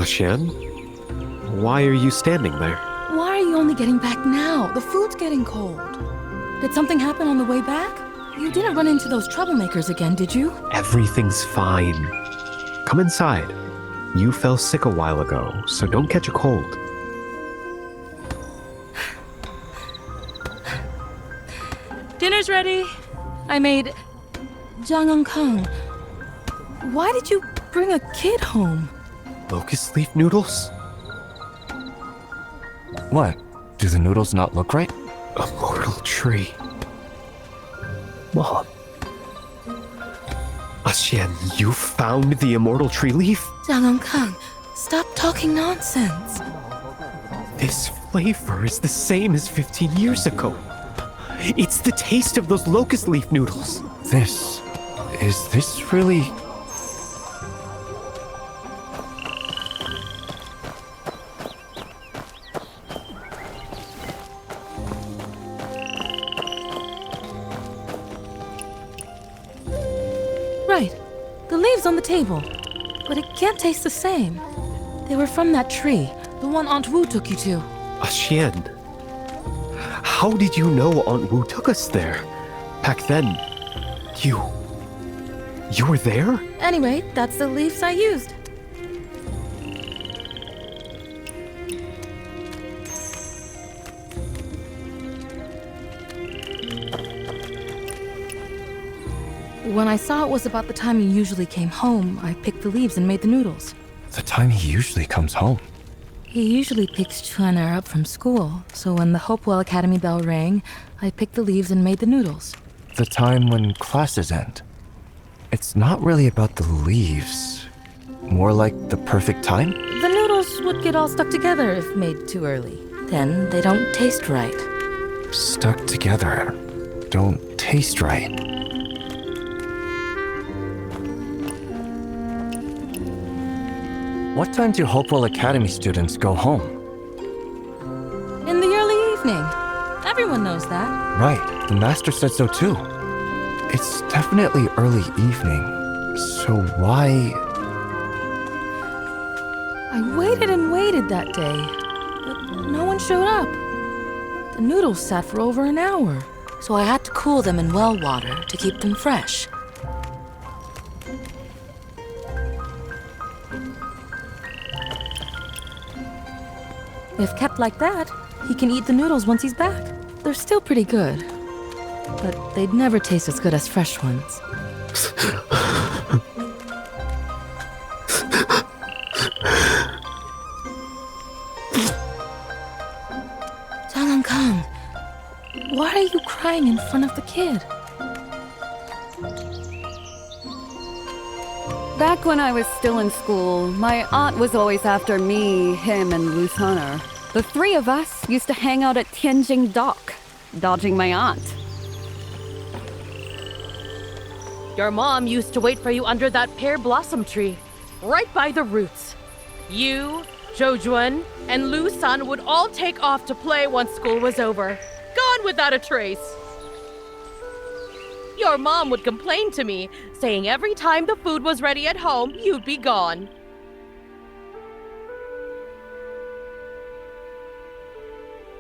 Shen? Why are you standing there? Why are you only getting back now? The food's getting cold. Did something happen on the way back? You didn't run into those troublemakers again, did you? Everything's fine. Come inside. You fell sick a while ago, so don't catch a cold. Dinner's ready. I made Kang. Why did you bring a kid home? Locust leaf noodles? What? Do the noodles not look right? Immortal tree. Mom. Xian, you found the immortal tree leaf? Kang, stop talking nonsense. This flavor is the same as 15 years ago. It's the taste of those locust leaf noodles. Is this really... leaves on the table, but it can't taste the same. They were from that tree, the one Aunt Wu took you to. Xian, how did you know Aunt Wu took us there? Back then, you were there? Anyway, that's the leaves I used. When I saw it was about the time he usually came home, I picked the leaves and made the noodles. The time he usually comes home. He usually picks Chuaner up from school, so when the Hopewell Academy bell rang, I picked the leaves and made the noodles. The time when classes end. It's not really about the leaves. More like the perfect time? The noodles would get all stuck together if made too early. Then they don't taste right. Stuck together. Don't taste right. What time do Hopewell Academy students go home? In the early evening. Everyone knows that. Right, the master said so too. It's definitely early evening, so why... I waited and waited that day, but no one showed up. The noodles sat for over an hour, so I had to cool them in well water to keep them fresh. If kept like that, he can eat the noodles once he's back. They're still pretty good, but they'd never taste as good as fresh ones. Kang, why are you crying in front of the kid? Back when I was still in school, my aunt was always after me, him, and Lu Hunter. The three of us used to hang out at Tianjing Dock, dodging my aunt. Your mom used to wait for you under that pear blossom tree, right by the roots. You, Zhoujuan, and Lu San would all take off to play once school was over, gone without a trace. Your mom would complain to me, saying every time the food was ready at home, you'd be gone.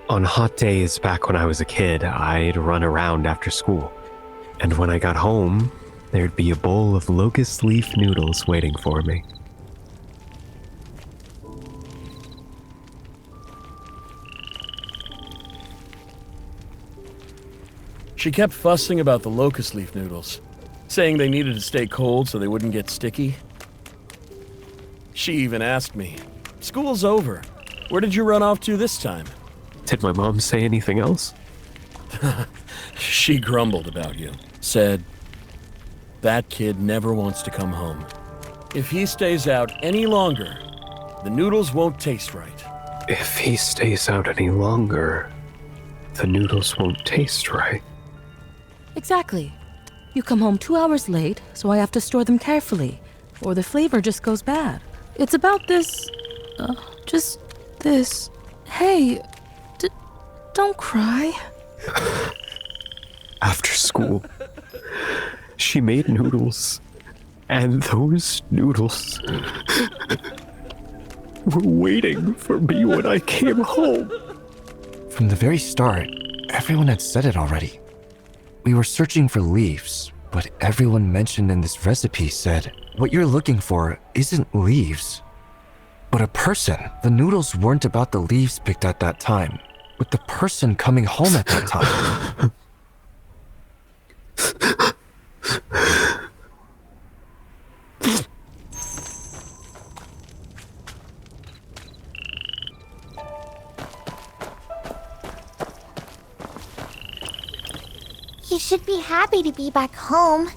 On hot days back when I was a kid, I'd run around after school. And when I got home, there'd be a bowl of locust leaf noodles waiting for me. She kept fussing about the locust leaf noodles, saying they needed to stay cold so they wouldn't get sticky. She even asked me, "School's over. Where did you run off to this time?" Did my mom say anything else? She grumbled about you. Said, "That kid never wants to come home. If he stays out any longer, the noodles won't taste right." If he stays out any longer, the noodles won't taste right. Exactly. You come home 2 hours late, so I have to store them carefully, or the flavor just goes bad. It's about this... just this... Hey, don't cry. After school, she made noodles, and those noodles were waiting for me when I came home. From the very start, everyone had said it already. We were searching for leaves, but everyone mentioned in this recipe said, what you're looking for isn't leaves, but a person. The noodles weren't about the leaves picked at that time, but the person coming home at that time. He should be happy to be back home.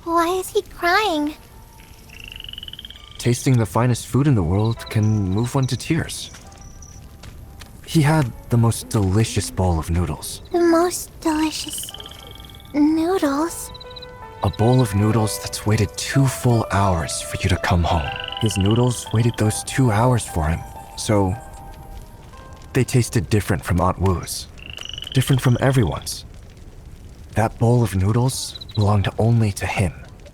Why is he crying? Tasting the finest food in the world can move one to tears. He had the most delicious bowl of noodles. The most delicious noodles? A bowl of noodles that's waited 2 full hours for you to come home. His noodles waited those 2 hours for him, so they tasted different from Aunt Wu's. Different from everyone's. That bowl of noodles belonged only to him.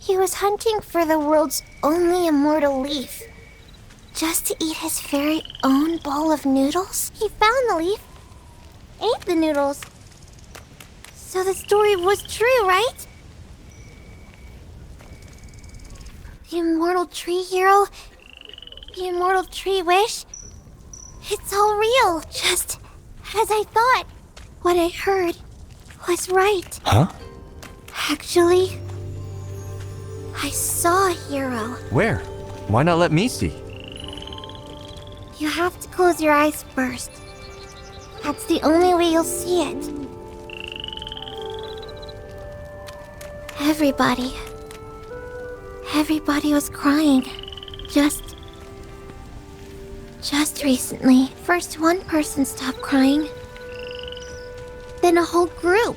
He was hunting for the world's only immortal leaf. Just to eat his very own bowl of noodles? He found the leaf, ate the noodles. So the story was true, right? The immortal tree hero, the immortal tree wish. It's all real, just as I thought. What I heard was right. Huh? Actually, I saw a hero. Where? Why not let me see? You have to close your eyes first. That's the only way you'll see it. Everybody was crying. Just recently. First one person stopped crying. Then a whole group.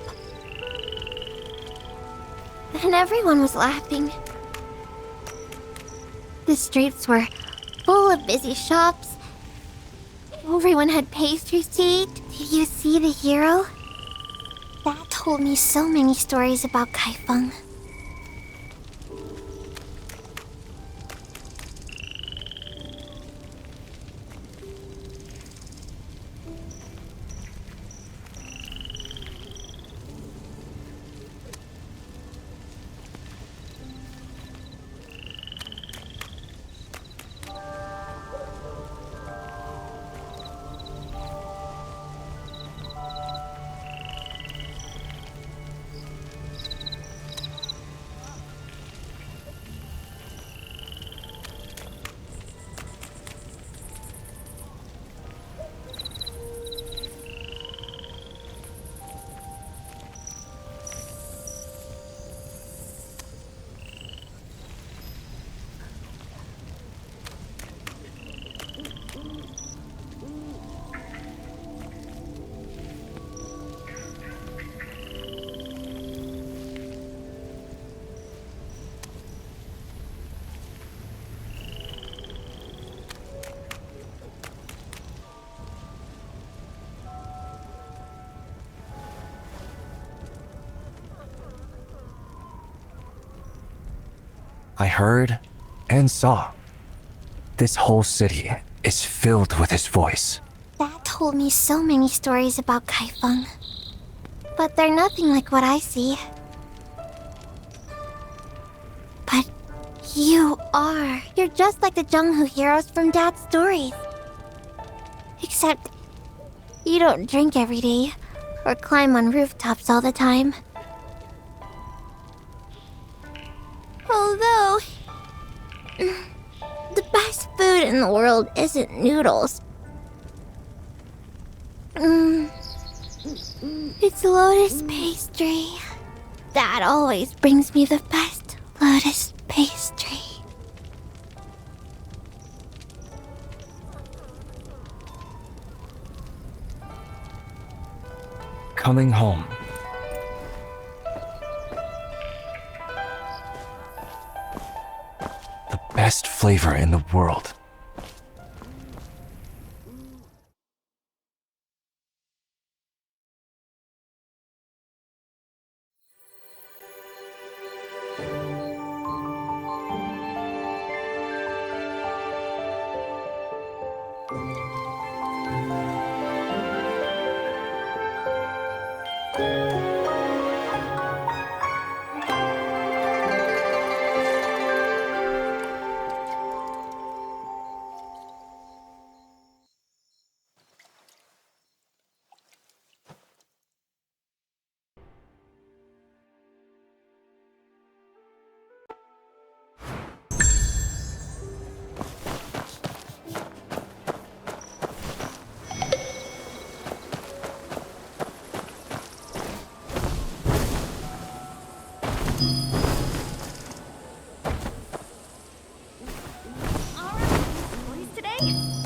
Then everyone was laughing. The streets were full of busy shops. Everyone had pastries to eat. Did you see the hero? That told me so many stories about Kaifeng. I heard and saw. This whole city is filled with his voice. That told me so many stories about Kaifeng. But they're nothing like what I see. But you are. You're just like the Jungho heroes from Dad's stories. Except you don't drink every day or climb on rooftops all the time. Although, the best food in the world isn't noodles. It's lotus pastry. Dad always brings me the best lotus pastry. Coming home. The best flavor in the world.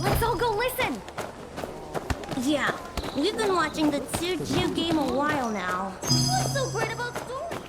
Let's all go listen! Yeah, we've been watching the Tsu game a while now. What's so great about stories?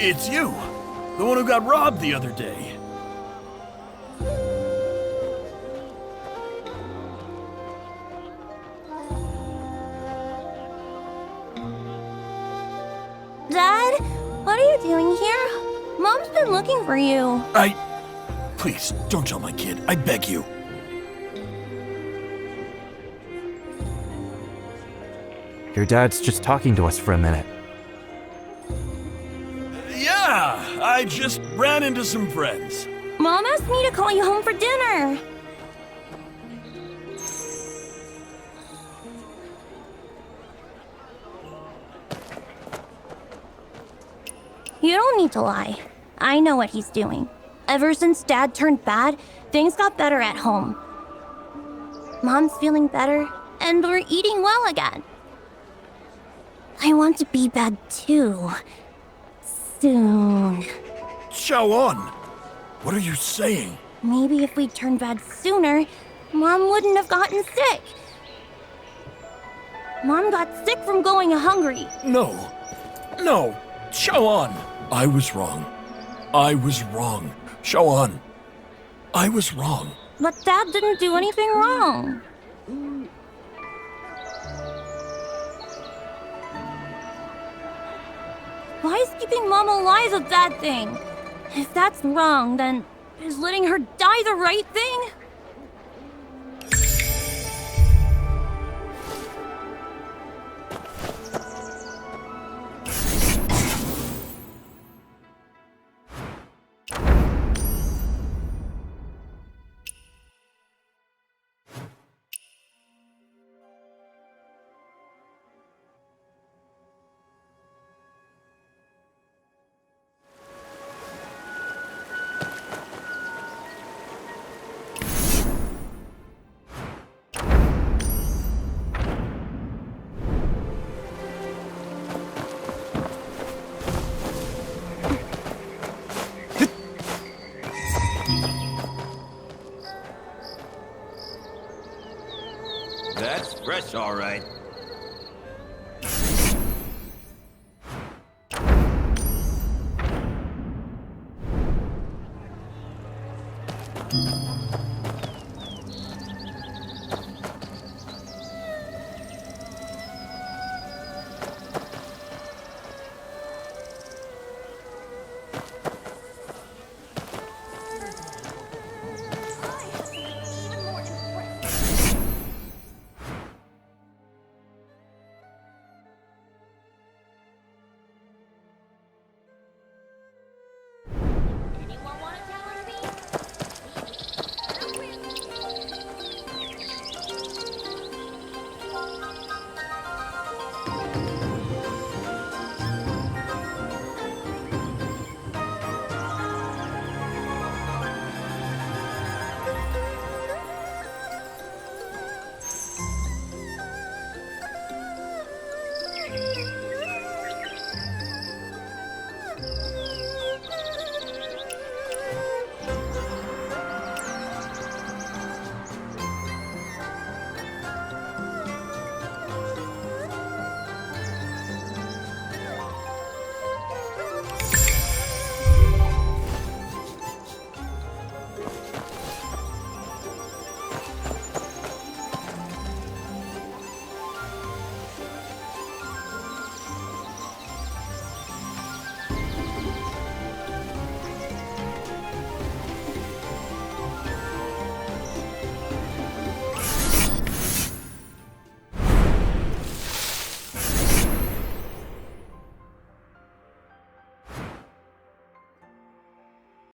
It's you! The one who got robbed the other day. Dad, what are you doing here? Mom's been looking for you. Please, don't tell my kid. I beg you. Your dad's just talking to us for a minute. Yeah, I just ran into some friends. Mom asked me to call you home for dinner. You don't need to lie. I know what he's doing. Ever since Dad turned bad, things got better at home. Mom's feeling better, and we're eating well again. I want to be bad too. Soon. Xiaoan, what are you saying? Maybe if we turned bad sooner, Mom wouldn't have gotten sick. Mom got sick from going hungry. No, Xiaoan, I was wrong. Xiaoan, I was wrong. But Dad didn't do anything wrong. Why is keeping Mom alive a bad thing? If that's wrong, then is letting her die the right thing? That's fresh, all right.